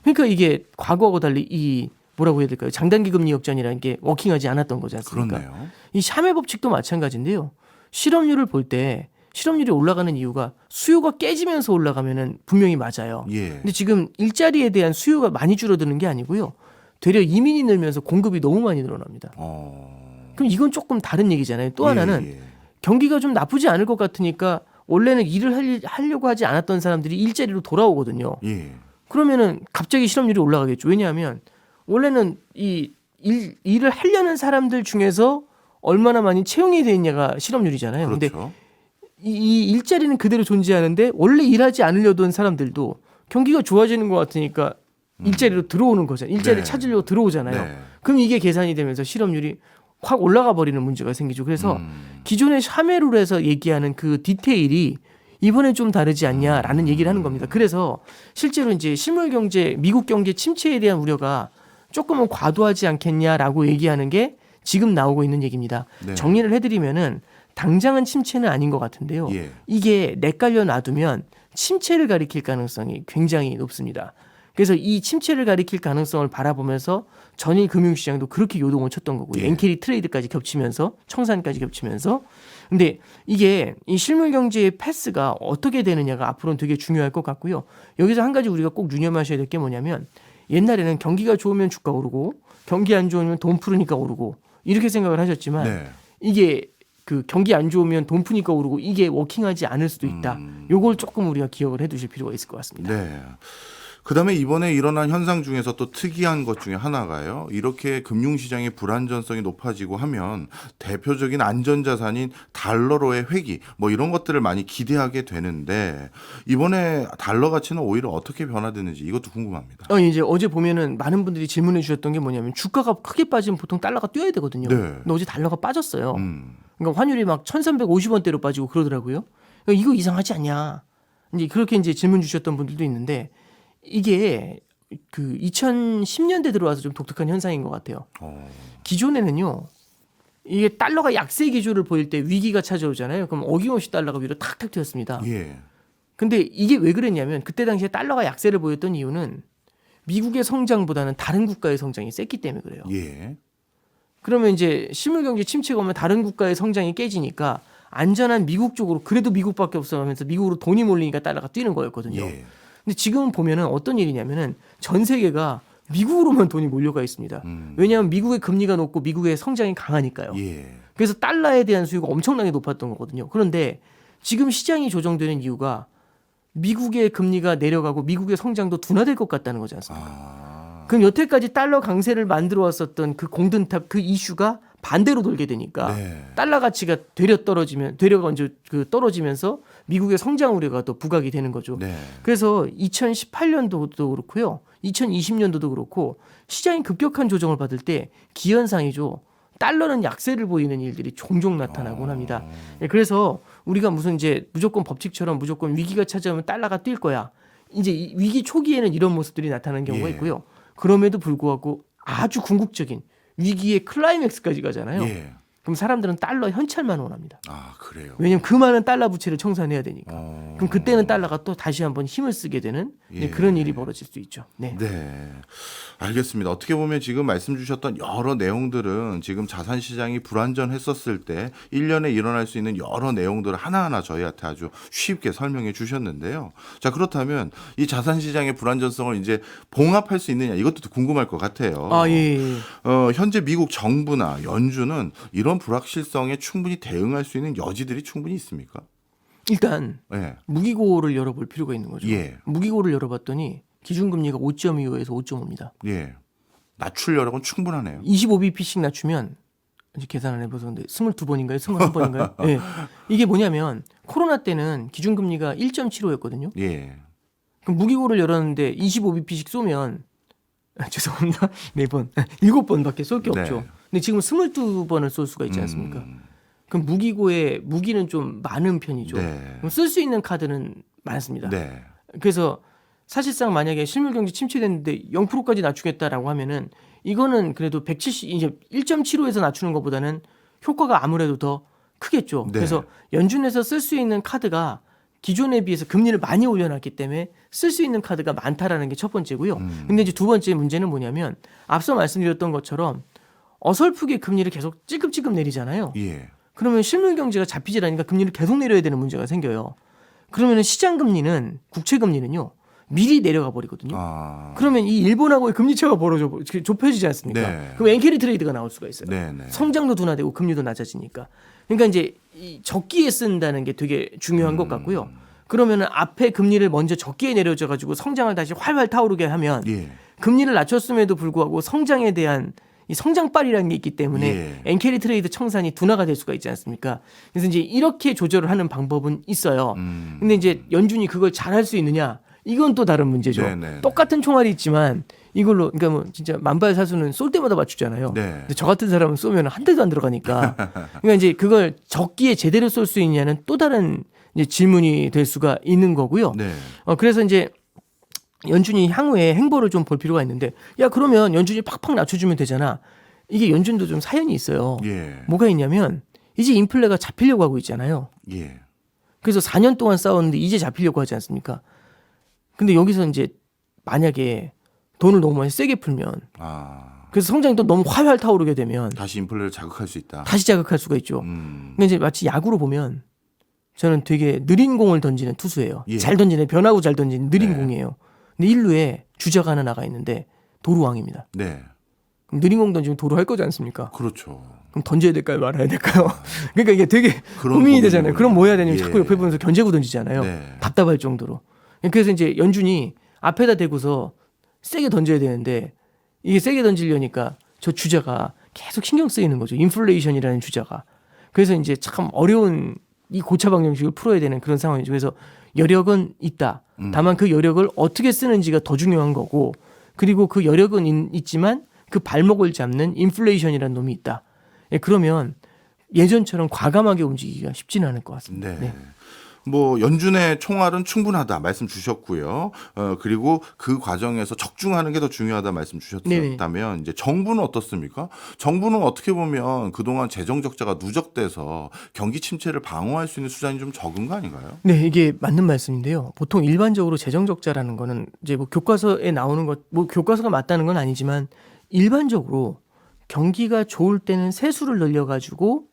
그러니까 이게 과거하고 달리 이 뭐라고 해야 될까요? 장단기 금리 역전이라는 게 워킹하지 않았던 거지 않습니까?
그렇네요.
이 샤메 법칙도 마찬가지인데요. 실업률을 볼 때 실업률이 올라가는 이유가 수요가 깨지면서 올라가면은 분명히 맞아요.
예.
근데 지금 일자리에 대한 수요가 많이 줄어드는 게 아니고요. 되려 이민이 늘면서 공급이 너무 많이 늘어납니다. 그럼 이건 조금 다른 얘기잖아요. 또 하나는
예.
경기가 좀 나쁘지 않을 것 같으니까 원래는 일을 하려고 하지 않았던 사람들이 일자리로 돌아오거든요.
예.
그러면은 갑자기 실업률이 올라가겠죠. 왜냐하면 원래는 이 일을 하려는 사람들 중에서 얼마나 많이 채용이 돼 있냐가 실업률이잖아요. 근데
그렇죠.
이 일자리는 그대로 존재하는데 원래 일하지 않으려던 사람들도 경기가 좋아지는 것 같으니까 일자리로 들어오는 거잖아요. 일자리를
네.
찾으려고 들어오잖아요.
네.
그럼 이게 계산이 되면서 실업률이 확 올라가 버리는 문제가 생기죠. 그래서 기존의 샤메룰에서 얘기하는 그 디테일이 이번엔 좀 다르지 않냐라는 얘기를 하는 겁니다. 그래서 실제로 이제 실물 경제, 미국 경제 침체에 대한 우려가 조금은 과도하지 않겠냐라고 얘기하는 게 지금 나오고 있는 얘기입니다.
네.
정리를 해드리면은 당장은 침체는 아닌 것 같은데요.
예.
이게 렉갈려 놔두면 침체를 가리킬 가능성이 굉장히 높습니다. 그래서 이 침체를 가리킬 가능성을 바라보면서 전일 금융시장도 그렇게 요동을 쳤던 거고요.
예.
엔캐리 트레이드까지 겹치면서 청산까지 겹치면서 근데 이게 이 실물 경제의 패스가 어떻게 되느냐가 앞으로는 되게 중요할 것 같고요. 여기서 한 가지 우리가 꼭 유념하셔야 될 게 뭐냐면 옛날에는 경기가 좋으면 주가 오르고 경기 안 좋으면 돈 푸르니까 오르고 이렇게 생각을 하셨지만
네.
이게 그 경기 안 좋으면 돈 푸니까 오르고 이게 워킹하지 않을 수도 있다. 요걸 조금 우리가 기억을 해두실 필요가 있을 것 같습니다.
네. 그다음에 이번에 일어난 현상 중에서 또 특이한 것 중에 하나가요. 이렇게 금융시장의 불안전성이 높아지고 하면 대표적인 안전자산인 달러로의 회귀 뭐 이런 것들을 많이 기대하게 되는데 이번에 달러 가치는 오히려 어떻게 변화되는지 이것도 궁금합니다.
이제 어제 보면은 많은 분들이 질문해 주셨던 게 뭐냐면 주가가 크게 빠지면 보통 달러가 뛰어야 되거든요.
네.
근데 어제 달러가 빠졌어요.
음.
그러니까 환율이 막 1,350원대로 빠지고 그러더라고요. 그러니까 이거 이상하지 않냐. 이제 그렇게 이제 질문 주셨던 분들도 있는데 이게 그 2010년대 들어와서 좀 독특한 현상인 것 같아요. 기존에는요. 이게 달러가 약세 기조를 보일 때 위기가 찾아오잖아요. 그럼 어김없이 달러가 위로 탁탁 튀었습니다.
예.
근데 이게 왜 그랬냐면 그때 당시에 달러가 약세를 보였던 이유는 미국의 성장보다는 다른 국가의 성장이 셌기 때문에 그래요.
예.
그러면 이제 실물 경제 침체가 오면 다른 국가의 성장이 깨지니까 안전한 미국 쪽으로 그래도 미국밖에 없어 하면서 미국으로 돈이 몰리니까 달러가 뛰는 거였거든요.
예.
근데 지금은 보면은 어떤 일이냐면은 전 세계가 미국으로만 돈이 몰려가 있습니다. 왜냐하면 미국의 금리가 높고 미국의 성장이 강하니까요.
예.
그래서 달러에 대한 수요가 엄청나게 높았던 거거든요. 그런데 지금 시장이 조정되는 이유가 미국의 금리가 내려가고 미국의 성장도 둔화될 것 같다는 거지 않습니까? 그럼 여태까지 달러 강세를 만들어 왔었던 그 공든탑 그 이슈가 반대로 돌게 되니까
네.
달러 가치가 떨어지면서 미국의 성장 우려가 또 부각이 되는 거죠.
네.
그래서 2018년도도 그렇고요. 2020년도도 그렇고 시장이 급격한 조정을 받을 때 기현상이죠. 달러는 약세를 보이는 일들이 종종 나타나곤 합니다. 그래서 우리가 무슨 이제 무조건 법칙처럼 무조건 위기가 찾아오면 달러가 뛸 거야. 이제 이 위기 초기에는 이런 모습들이 나타나는 경우가
예.
있고요. 그럼에도 불구하고 아주 궁극적인 위기의 클라이맥스까지 가잖아요.
예.
그럼 사람들은 달러 현찰만 원합니다.
아, 그래요.
왜냐하면 그 많은 달러 부채를 청산해야 되니까.
어.
그럼 그때는 달러가 또 다시 한번 힘을 쓰게 되는
예.
그런 일이 벌어질 수 있죠. 네.
네. 알겠습니다. 어떻게 보면 지금 말씀 주셨던 여러 내용들은 지금 자산 시장이 불안전했었을 때 1년에 일어날 수 있는 여러 내용들을 하나하나 저희한테 아주 쉽게 설명해 주셨는데요. 자, 그렇다면 이 자산 시장의 불안전성을 이제 봉합할 수 있느냐 이것도 궁금할 것 같아요.
아, 예.
현재 미국 정부나 연준은 이런 불확실성에 충분히 대응할 수 있는 여지들이 충분히 있습니까?
일단
예.
무기고를 열어볼 필요가 있는 거죠.
예.
무기고를 열어봤더니 기준금리가 5.25에서 5.5입니다.
예. 낮추려고는 충분하네요.
25bp씩 낮추면 이제 계산을 해보는데 22번인가요? 21번인가요? 예. 이게 뭐냐면 코로나 때는 기준금리가 1.75였거든요.
예.
그럼 무기고를 열었는데 25bp씩 쏘면 죄송합니다. 4번, 7번밖에 쏠 게
네.
없죠. 근데 지금 22번을 쏠 수가 있지 않습니까? 그럼 무기는 좀 많은 편이죠.
네.
그럼 쓸 수 있는 카드는 많습니다.
네.
그래서 사실상 만약에 실물 경제 침체됐는데 0%까지 낮추겠다라고 하면은 이거는 그래도 170 이제 1.75에서 낮추는 것보다는 효과가 아무래도 더 크겠죠.
네.
그래서 연준에서 쓸 수 있는 카드가 기존에 비해서 금리를 많이 올려놨기 때문에 쓸 수 있는 카드가 많다라는 게 첫 번째고요. 근데 이제 두 번째 문제는 뭐냐면 앞서 말씀드렸던 것처럼 어설프게 금리를 계속 찔끔찔끔 내리잖아요.
예.
그러면 실물 경제가 잡히질 않으니까 금리를 계속 내려야 되는 문제가 생겨요. 그러면 시장 금리는 국채 금리는요 미리 내려가 버리거든요.
아.
그러면 이 일본하고의 금리 차가 좁혀지지 않습니까?
네.
그럼 엔캐리 트레이드가 나올 수가 있어요.
네, 네.
성장도 둔화되고 금리도 낮아지니까. 그러니까 이제 이 적기에 쓴다는 게 되게 중요한 것 같고요. 그러면은 앞에 금리를 먼저 적기에 내려줘 가지고 성장을 다시 활활 타오르게 하면
예.
금리를 낮췄음에도 불구하고 성장에 대한 이 성장빨이라는 게 있기 때문에
예.
엔캐리 트레이드 청산이 둔화가 될 수가 있지 않습니까? 그래서 이제 이렇게 조절을 하는 방법은 있어요. 근데 이제 연준이 그걸 잘할 수 있느냐? 이건 또 다른 문제죠.
네네.
똑같은 총알이 있지만 이걸로 그러니까 뭐 진짜 만발 사수는 쏠 때마다 맞추잖아요.
네.
근데 저 같은 사람은 쏘면 한 대도 안 들어가니까. 그러니까 이제 그걸 적기에 제대로 쏠 수 있냐는 또 다른 이제 질문이 될 수가 있는 거고요.
네.
그래서 이제 연준이 향후에 행보를 좀 볼 필요가 있는데 야 그러면 연준이 팍팍 낮춰주면 되잖아. 이게 연준도 좀 사연이 있어요.
예.
뭐가 있냐면 이제 인플레가 잡히려고 하고 있잖아요.
예.
그래서 4년 동안 싸웠는데 이제 잡히려고 하지 않습니까? 근데 여기서 이제 만약에 돈을 너무 많이 세게 풀면
아.
그래서 성장이 또 너무 활활 타오르게 되면
다시 인플레를 자극할 수 있다.
다시 자극할 수가 있죠. 근데 이제 마치 야구로 보면 저는 되게 느린 공을 던지는 투수예요.
예.
잘 던지는 변하고 잘 던지는 느린
네.
공이에요. 근데 1루에 주자가 하나 나가 있는데 도루왕입니다.
네.
그럼 느린 공 던지면 도루 할 거지 않습니까?
그렇죠.
그럼 던져야 될까요? 말아야 될까요? 그러니까 이게 되게
그런
고민이 되잖아요.
고민이군요.
그럼 뭐 해야 되냐면
예.
자꾸 옆에 보면서 견제구 던지잖아요.
네.
답답할 정도로. 그래서 이제 연준이 앞에다 대고서 세게 던져야 되는데 이게 세게 던지려니까 저 주자가 계속 신경 쓰이는 거죠. 인플레이션이라는 주자가. 그래서 이제 참 어려운 이 고차 방정식을 풀어야 되는 그런 상황이죠. 그래서 여력은 있다. 다만 그 여력을 어떻게 쓰는지가 더 중요한 거고 그리고 그 여력은 있지만 그 발목을 잡는 인플레이션이라는 놈이 있다. 예, 그러면 예전처럼 과감하게 움직이기가 쉽지는 않을 것 같습니다.
네.
네.
뭐 연준의 총알은 충분하다 말씀 주셨고요. 그리고 그 과정에서 적중하는 게 더 중요하다 말씀 주셨다면 이제 정부는 어떻습니까? 정부는 어떻게 보면 그동안 재정 적자가 누적돼서 경기 침체를 방어할 수 있는 수단이 좀 적은 거 아닌가요?
네, 이게 맞는 말씀인데요. 보통 일반적으로 재정 적자라는 거는 이제 뭐 교과서에 나오는 것, 뭐 교과서가 맞다는 건 아니지만 일반적으로 경기가 좋을 때는 세수를 늘려가지고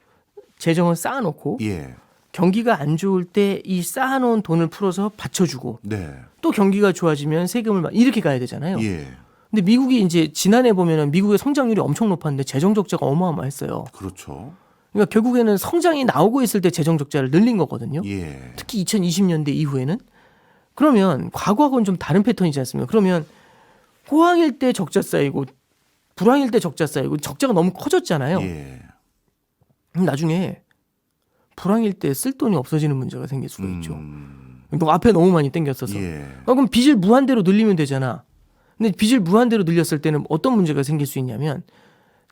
재정을 쌓아놓고
예.
경기가 안 좋을 때 이 쌓아놓은 돈을 풀어서 받쳐주고
네.
또 경기가 좋아지면 세금을 이렇게 가야 되잖아요.
예.
근데 미국이 이제 지난해 보면은 미국의 성장률이 엄청 높았는데 재정 적자가 어마어마했어요.
그렇죠.
그러니까 결국에는 성장이 나오고 있을 때 재정 적자를 늘린 거거든요.
예.
특히 2020년대 이후에는 그러면 과거하고는 좀 다른 패턴이지 않습니까? 그러면 호황일 때 적자 쌓이고 불황일 때 적자 쌓이고 적자가 너무 커졌잖아요.
예.
그럼 나중에 불황일 때 쓸 돈이 없어지는 문제가 생길 수가 있죠. 너 앞에 너무 많이 땡겼어서.
예.
그럼 빚을 무한대로 늘리면 되잖아. 근데 빚을 무한대로 늘렸을 때는 어떤 문제가 생길 수 있냐면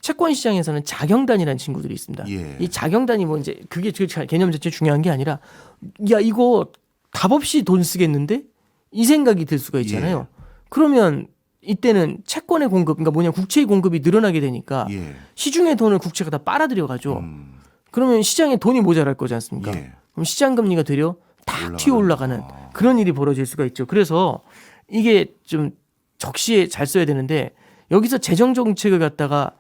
채권 시장에서는 자경단이라는 친구들이 있습니다.
예.
이 자경단이 뭐 이제 그게 그 개념 자체 중요한 게 아니라 야 이거 답 없이 돈 쓰겠는데 이 생각이 들 수가 있잖아요. 그러면 이때는 채권의 공급, 그러니까 뭐냐 국채의 공급이 늘어나게 되니까
예.
시중의 돈을 국채가 다 빨아들여 가죠. 그러면 시장에 돈이 모자랄 거지 않습니까?
예.
그럼 시장 금리가 되려 다 튀어 올라가는 그런 일이 벌어질 수가 있죠. 그래서 이게 좀 적시에 잘 써야 되는데 여기서 재정 정책을 갖다가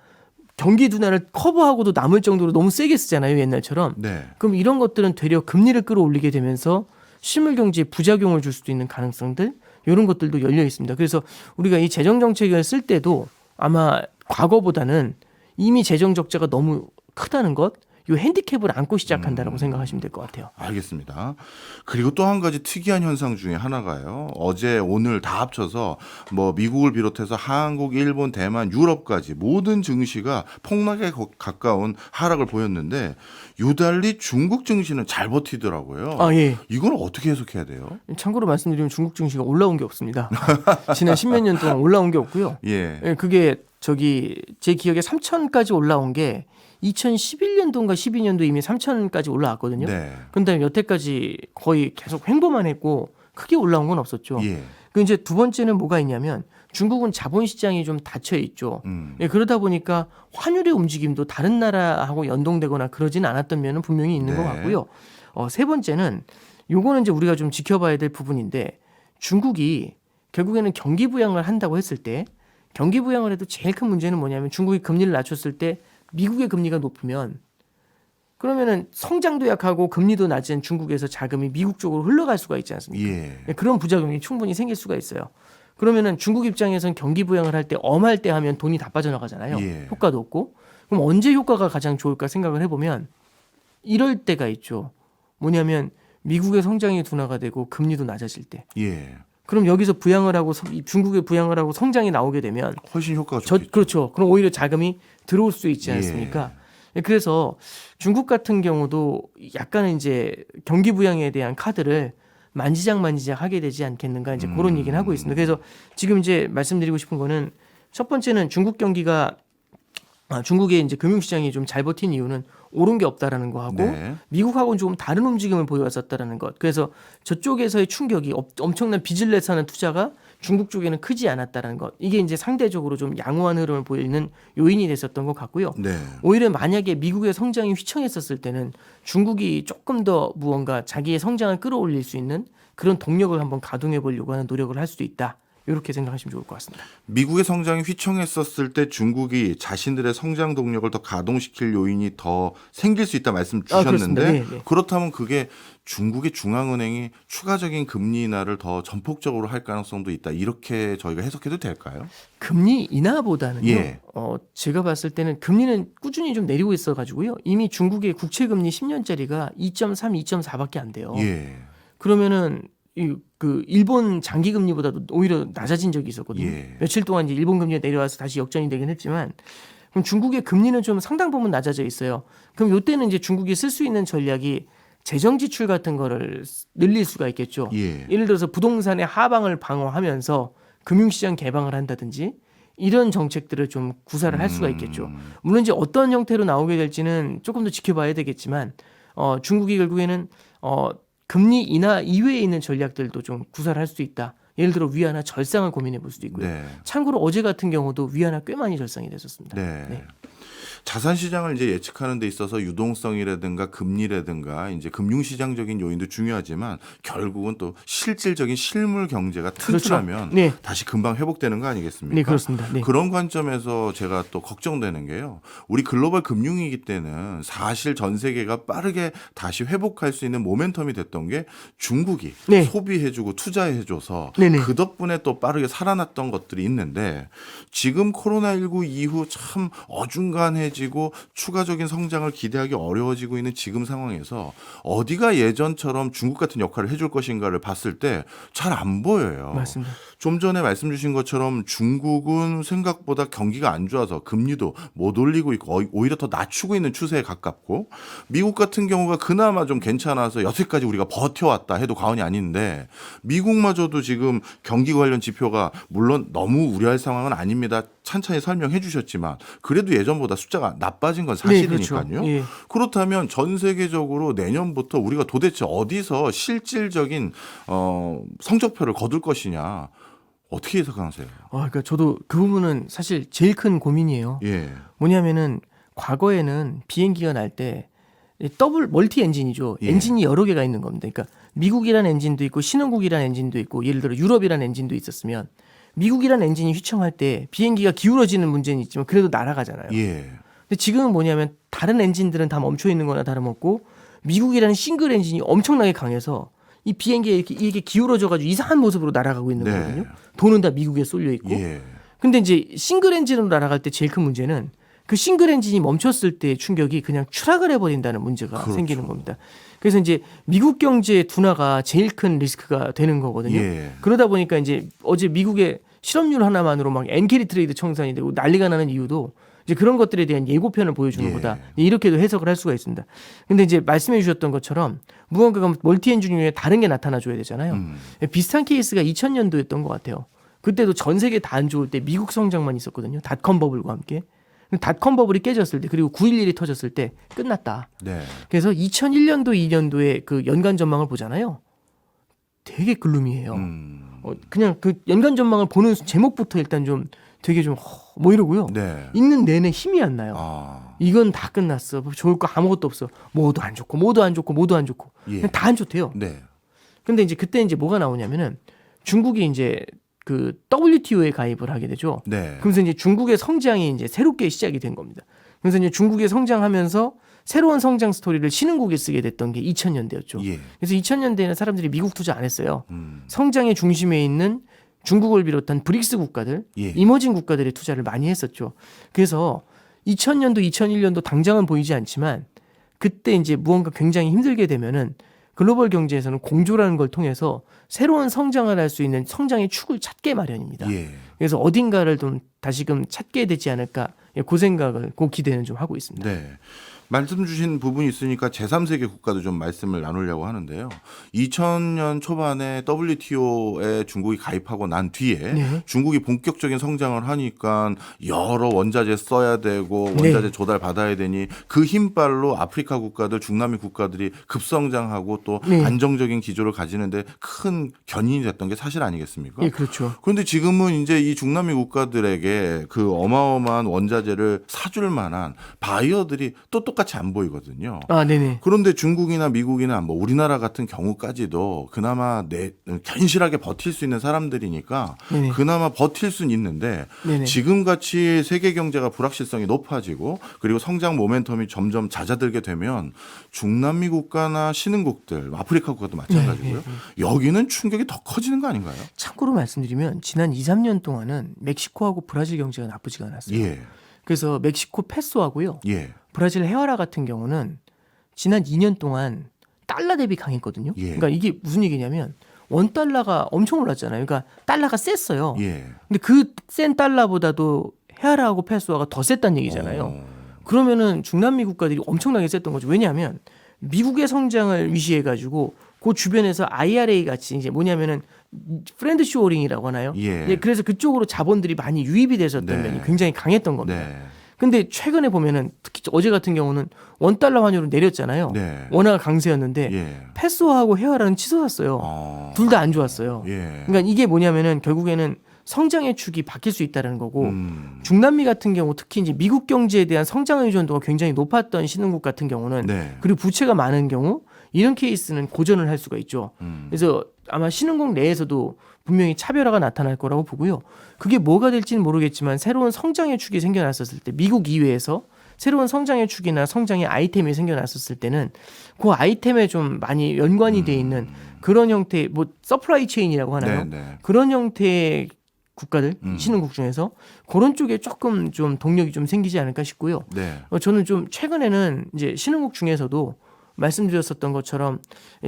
경기 둔화를 커버하고도 남을 정도로 너무 세게 쓰잖아요, 옛날처럼.
네.
그럼 이런 것들은 되려 금리를 끌어올리게 되면서 실물 경제에 부작용을 줄 수도 있는 가능성들 이런 것들도 열려 있습니다. 그래서 우리가 이 재정 정책을 쓸 때도 아마 과거보다는 이미 재정 적자가 너무 크다는 것, 이 핸디캡을 안고 시작한다라고 생각하시면 될 것 같아요.
알겠습니다. 그리고 또 한 가지 특이한 현상 중에 하나가요. 어제 오늘 다 합쳐서 뭐 미국을 비롯해서 한국, 일본, 대만, 유럽까지 모든 증시가 폭락에 가까운 하락을 보였는데 유달리 중국 증시는 잘 버티더라고요.
아, 예.
이건 어떻게 해석해야 돼요?
참고로 말씀드리면 중국 증시가 올라온 게 없습니다. 지난 10몇 년 동안 올라온 게 없고요.
예.
예, 그게 제 기억에 3천까지 올라온 게 2011년도인가 12년도 이미 3천까지 올라왔거든요.
네.
근데 여태까지 거의 계속 횡보만 했고 크게 올라온 건 없었죠.
예.
그 이제 두 번째는 뭐가 있냐면 중국은 자본시장이 좀 닫혀 있죠. 예, 그러다 보니까 환율의 움직임도 다른 나라하고 연동되거나 그러진 않았던 면은 분명히 있는 것
네.
같고요. 세 번째는 요거는 이제 우리가 좀 지켜봐야 될 부분인데 중국이 결국에는 경기 부양을 한다고 했을 때 경기 부양을 해도 제일 큰 문제는 뭐냐면 중국이 금리를 낮췄을 때 미국의 금리가 높으면 그러면은 성장도 약하고 금리도 낮은 중국에서 자금이 미국 쪽으로 흘러갈 수가 있지 않습니까?
예.
그런 부작용이 충분히 생길 수가 있어요. 그러면은 중국 입장에선 경기 부양을 할 때 엄할 때 하면 돈이 다 빠져나가잖아요.
예.
효과도 없고. 그럼 언제 효과가 가장 좋을까 생각을 해보면 이럴 때가 있죠. 뭐냐면 미국의 성장이 둔화가 되고 금리도 낮아질 때.
예.
그럼 여기서 부양을 하고 중국의 부양을 하고 성장이 나오게 되면
훨씬 효과가 좋겠죠.
그렇죠. 그럼 오히려 자금이 들어올 수 있지 않습니까? 그래서 중국 같은 경우도 약간은 이제 경기 부양에 대한 카드를 만지작 하게 되지 않겠는가 이제 그런 얘기는 하고 있습니다. 그래서 지금 이제 말씀드리고 싶은 거는 첫 번째는 중국의 이제 금융시장이 좀 잘 버틴 이유는 오른 게 없다라는 거 하고
네.
미국하고는 조금 다른 움직임을 보여왔었다라는 것. 그래서 저쪽에서의 충격이 엄청난 빚을 내서 하는 투자가 중국 쪽에는 크지 않았다라는 것. 이게 이제 상대적으로 좀 양호한 흐름을 보이는 요인이 됐었던 것 같고요.
네.
오히려 만약에 미국의 성장이 휘청했었을 때는 중국이 조금 더 무언가 자기의 성장을 끌어올릴 수 있는 그런 동력을 한번 가동해 보려고 하는 노력을 할 수도 있다. 이렇게 생각하시면 좋을 것 같습니다.
미국의 성장이 휘청했었을 때 중국이 자신들의 성장 동력을 더 가동시킬 요인이 더 생길 수 있다 말씀
그렇습니다.
주셨는데
네.
그렇다면 그게 중국의 중앙은행이 추가적인 금리 인하를 더 전폭적으로 할 가능성도 있다. 이렇게 저희가 해석해도 될까요?
금리 인하보다는요.
예.
제가 봤을 때는 금리는 꾸준히 좀 내리고 있어가지고요. 이미 중국의 국채금리 10년짜리가 2.3, 2.4밖에 안 돼요.
예.
그러면은 그 일본 장기 금리보다도 오히려 낮아진 적이 있었거든요.
예.
며칠 동안 이제 일본 금리가 내려와서 다시 역전이 되긴 했지만 그럼 중국의 금리는 좀 상당 부분 낮아져 있어요. 그럼 이때는 이제 중국이 쓸 수 있는 전략이 재정 지출 같은 거를 늘릴 수가 있겠죠.
예.
예를 들어서 부동산의 하방을 방어하면서 금융시장 개방을 한다든지 이런 정책들을 좀 구사를 할 수가 있겠죠. 물론 이제 어떤 형태로 나오게 될지는 조금 더 지켜봐야 되겠지만 중국이 결국에는 금리 인하 이외에 있는 전략들도 좀 구사를 할 수 있다. 예를 들어 위안화 절상을 고민해 볼 수도 있고요.
네.
참고로 어제 같은 경우도 위안화 꽤 많이 절상이 됐었습니다.
네. 자산 시장을 이제 예측하는 데 있어서 유동성이라든가 금리라든가 이제 금융시장적인 요인도 중요하지만 결국은 또 실질적인 실물 경제가 튼튼하면
그렇죠. 네.
다시 금방 회복되는 거 아니겠습니까?
네, 그렇습니다. 네.
그런 관점에서 제가 또 걱정되는 게요. 우리 글로벌 금융위기 때는 사실 전 세계가 빠르게 다시 회복할 수 있는 모멘텀이 됐던 게 중국이
네.
소비해주고 투자해줘서
네네.
그 덕분에 또 빠르게 살아났던 것들이 있는데 지금 코로나19 이후 참 어중간해지고 추가적인 성장을 기대하기 어려워지고 있는 지금 상황에서 어디가 예전처럼 중국 같은 역할을 해줄 것인가를 봤을 때 잘 안 보여요.
맞습니다.
좀 전에 말씀 주신 것처럼 중국은 생각보다 경기가 안 좋아서 금리도 못 올리고 있고 오히려 더 낮추고 있는 추세에 가깝고 미국 같은 경우가 그나마 좀 괜찮아서 여태까지 우리가 버텨왔다 해도 과언이 아닌데 미국마저도 지금 경기 관련 지표가 물론 너무 우려할 상황은 아닙니다. 찬찬히 설명해 주셨지만 그래도 예전보다 숫자가 나빠진 건 사실이니까요.
네, 그렇죠. 예.
그렇다면 전 세계적으로 내년부터 우리가 도대체 어디서 실질적인 성적표를 거둘 것이냐 어떻게 해석하세요?
그러니까 저도 그 부분은 사실 제일 큰 고민이에요.
예.
뭐냐면은 과거에는 비행기가 날 때 더블 멀티 엔진이죠.
예.
엔진이 여러 개가 있는 겁니다. 그러니까 미국이라는 엔진도 있고 신흥국이라는 엔진도 있고 예를 들어 유럽이라는 엔진도 있었으면 미국이라는 엔진이 휘청할 때 비행기가 기울어지는 문제는 있지만 그래도 날아가잖아요.
예.
근데 지금은 뭐냐면 다른 엔진들은 다 멈춰 있는 거나 다름없고 미국이라는 싱글 엔진이 엄청나게 강해서 이 비행기가 이게 기울어져 가지고 이상한 모습으로 날아가고 있는
네.
거거든요. 돈은 다 미국에 쏠려 있고.
예.
근데 이제 싱글 엔진으로 날아갈 때 제일 큰 문제는 그 싱글 엔진이 멈췄을 때 충격이 그냥 추락을 해버린다는 문제가
그렇죠.
생기는 겁니다. 그래서 이제 미국 경제의 둔화가 제일 큰 리스크가 되는 거거든요.
예.
그러다 보니까 이제 어제 미국의 실업률 하나만으로 막 엔캐리 트레이드 청산이 되고 난리가 나는 이유도 이제 그런 것들에 대한 예고편을 보여주는
예.
거다. 이렇게도 해석을 할 수가 있습니다. 근데 이제 말씀해 주셨던 것처럼 무언가가 멀티 엔진 중에 다른 게 나타나 줘야 되잖아요. 비슷한 케이스가 2000년도였던 것 같아요. 그때도 전 세계 다 안 좋을 때 미국 성장만 있었거든요. 닷컴 버블과 함께. 닷컴 버블이 깨졌을 때 그리고 9.11이 터졌을 때 끝났다.
네.
그래서 2001년도 2년도에 그 연간 전망을 보잖아요. 되게 글루미해요. 그냥 그 연간 전망을 보는 제목부터 일단 좀 되게 좀 뭐 이러고요.
네.
읽는 내내 힘이 안 나요.
아.
이건 다 끝났어. 좋을 거 아무것도 없어. 모두 안 좋고 모두 안 좋고 모두 안 좋고.
예.
그냥 다 안 좋대요.
네.
근데 이제 그때 이제 뭐가 나오냐면은 중국이 이제 그 WTO에 가입을 하게 되죠.
네.
그러면서 이제 중국의 성장이 이제 새롭게 시작이 된 겁니다. 그래서 이제 중국의 성장하면서 새로운 성장 스토리를 신흥국에 쓰게 됐던 게 2000년대였죠.
예.
그래서 2000년대에는 사람들이 미국 투자 안 했어요.
음.
성장의 중심에 있는 중국을 비롯한 브릭스 국가들,
예.
이머징 국가들의 투자를 많이 했었죠. 그래서 2000년도, 2001년도 당장은 보이지 않지만 그때 이제 무언가 굉장히 힘들게 되면은 글로벌 경제에서는 공조라는 걸 통해서 새로운 성장을 할 수 있는 성장의 축을 찾게 마련입니다.
예.
그래서 어딘가를 좀 다시금 찾게 되지 않을까 그 생각을 그 기대는 좀 하고 있습니다.
네. 말씀 주신 부분이 있으니까 제3세계 국가도 좀 말씀을 나누려고 하는데요. 2000년 초반에 WTO에 중국이 가입하고 난 뒤에
네.
중국이 본격적인 성장을 하니까 여러 원자재 써야 되고 원자재
네.
조달 받아야 되니 그 힘발로 아프리카 국가들, 중남미 국가들이 급성장하고 또
네.
안정적인 기조를 가지는데 큰 견인이 됐던 게 사실 아니겠습니까?
예, 그렇죠.
그런데 지금은 이제 이 중남미 국가들에게 그 어마어마한 원자재를 사줄 만한 바이어들이 또 똑같이 안 보이거든요.
아, 네네.
그런데 중국이나 미국이나 뭐 우리나라 같은 경우까지도 그나마 견실하게 버틸 수 있는 사람들이니까
네네.
그나마 버틸 수는 있는데
네네.
지금같이 세계 경제가 불확실성이 높아지고 그리고 성장 모멘텀이 점점 잦아들게 되면 중남미 국가나 신흥국들, 아프리카 국가도 마찬가지고요. 여기는 충격이 더 커지는 거 아닌가요?
참고로 말씀드리면 지난 2, 3년 동안은 멕시코하고 브라질 경제가 나쁘지가 않았어요.
예.
그래서 멕시코 페소하고요.
예.
브라질 헤아라 같은 경우는 지난 2년 동안 달러 대비 강했거든요.
예.
그러니까 이게 무슨 얘기냐면 원 달러가 엄청 올랐잖아요. 그러니까 달러가 셌어요.
예.
근데 그 센 달러보다도 헤아라하고 페소아가 더 셌다는 얘기잖아요. 그러면은 중남미 국가들이 엄청나게 셌던 거죠. 왜냐하면 미국의 성장을 위시해가지고 그 주변에서 IRA 같이 이제 뭐냐면은 프렌드 쇼어링이라고 하나요?
예.
그래서 그쪽으로 자본들이 많이 유입이 됐었던
네.
면이 굉장히 강했던 겁니다.
네.
근데 최근에 보면은 특히 어제 같은 경우는 원 달러 환율로 내렸잖아요.
네.
워낙 강세였는데
예.
페소하고 헤아라는 치솟았어요. 둘 다 안 좋았어요.
예.
그러니까 이게 뭐냐면은 결국에는 성장의 축이 바뀔 수 있다는 거고 중남미 같은 경우 특히 이제 미국 경제에 대한 성장 의존도가 굉장히 높았던 신흥국 같은 경우는
네.
그리고 부채가 많은 경우 이런 케이스는 고전을 할 수가 있죠. 그래서 아마 신흥국 내에서도 분명히 차별화가 나타날 거라고 보고요. 그게 뭐가 될지는 모르겠지만 새로운 성장의 축이 생겨났었을 때 미국 이외에서 새로운 성장의 축이나 성장의 아이템이 생겨났었을 때는 그 아이템에 좀 많이 연관이 돼 있는 그런 형태의 뭐 서플라이 체인이라고 하나요?
네, 네.
그런 형태의 국가들 신흥국 중에서 그런 쪽에 조금 좀 동력이 좀 생기지 않을까 싶고요.
네.
저는 좀 최근에는 이제 신흥국 중에서도 말씀드렸었던 것처럼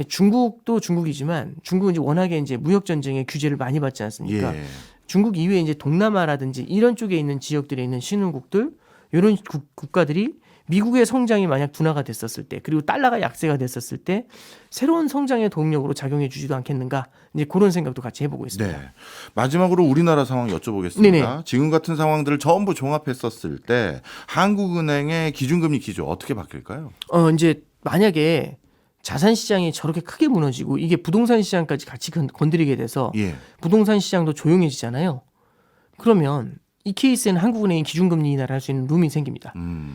중국도 중국이지만 중국은 이제 워낙에 이제 무역 전쟁의 규제를 많이 받지 않습니까?
예.
중국 이외에 이제 동남아라든지 이런 쪽에 있는 지역들에 있는 신흥국들 이런 국가들이 미국의 성장이 만약 둔화가 됐었을 때 그리고 달러가 약세가 됐었을 때 새로운 성장의 동력으로 작용해 주지도 않겠는가 이제 그런 생각도 같이 해보고 있습니다.
네. 마지막으로 우리나라 상황 여쭤보겠습니다.
네네.
지금 같은 상황들을 전부 종합했었을 때 한국은행의 기준금리 기조 어떻게 바뀔까요?
이제 만약에 자산 시장이 저렇게 크게 무너지고 이게 부동산 시장까지 같이 건드리게 돼서
예.
부동산 시장도 조용해지잖아요. 그러면 이 케이스에는 한국은행이 기준금리 인하를 할 수 있는 룸이 생깁니다.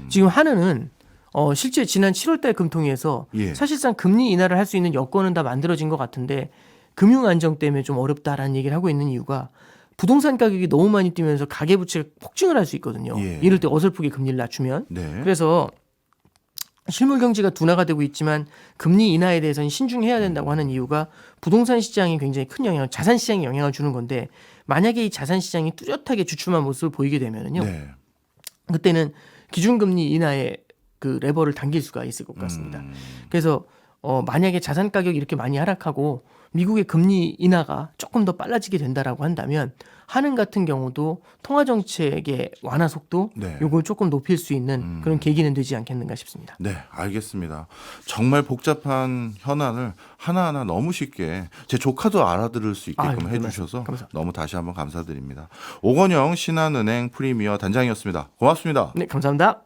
지금 한은은 실제 지난 7월달 금통위에서
예.
사실상 금리 인하를 할 수 있는 여건은 다 만들어진 것 같은데 금융 안정 때문에 좀 어렵다라는 얘기를 하고 있는 이유가 부동산 가격이 너무 많이 뛰면서 가계부채가 폭증을 할 수 있거든요.
예.
이럴 때 어설프게 금리를 낮추면.
네.
그래서 실물 경제가 둔화가 되고 있지만 금리 인하에 대해서는 신중해야 된다고 하는 이유가 부동산 시장이 굉장히 큰 영향을 자산 시장에 영향을 주는 건데 만약에 이 자산 시장이 뚜렷하게 주춤한 모습을 보이게 되면은요.
네.
그때는 기준금리 인하의 그 레버를 당길 수가 있을 것 같습니다. 그래서 만약에 자산 가격이 이렇게 많이 하락하고 미국의 금리 인하가 조금 더 빨라지게 된다라고 한다면 한은 같은 경우도 통화 정책의 완화 속도
네.
요걸 조금 높일 수 있는 그런 계기는 되지 않겠는가 싶습니다.
네, 알겠습니다. 정말 복잡한 현안을 하나하나 너무 쉽게 제 조카도 알아들을 수 있게끔
아유,
해주셔서
감사합니다.
너무 다시 한번 감사드립니다. 오건영 신한은행 프리미어 단장이었습니다. 고맙습니다.
네, 감사합니다.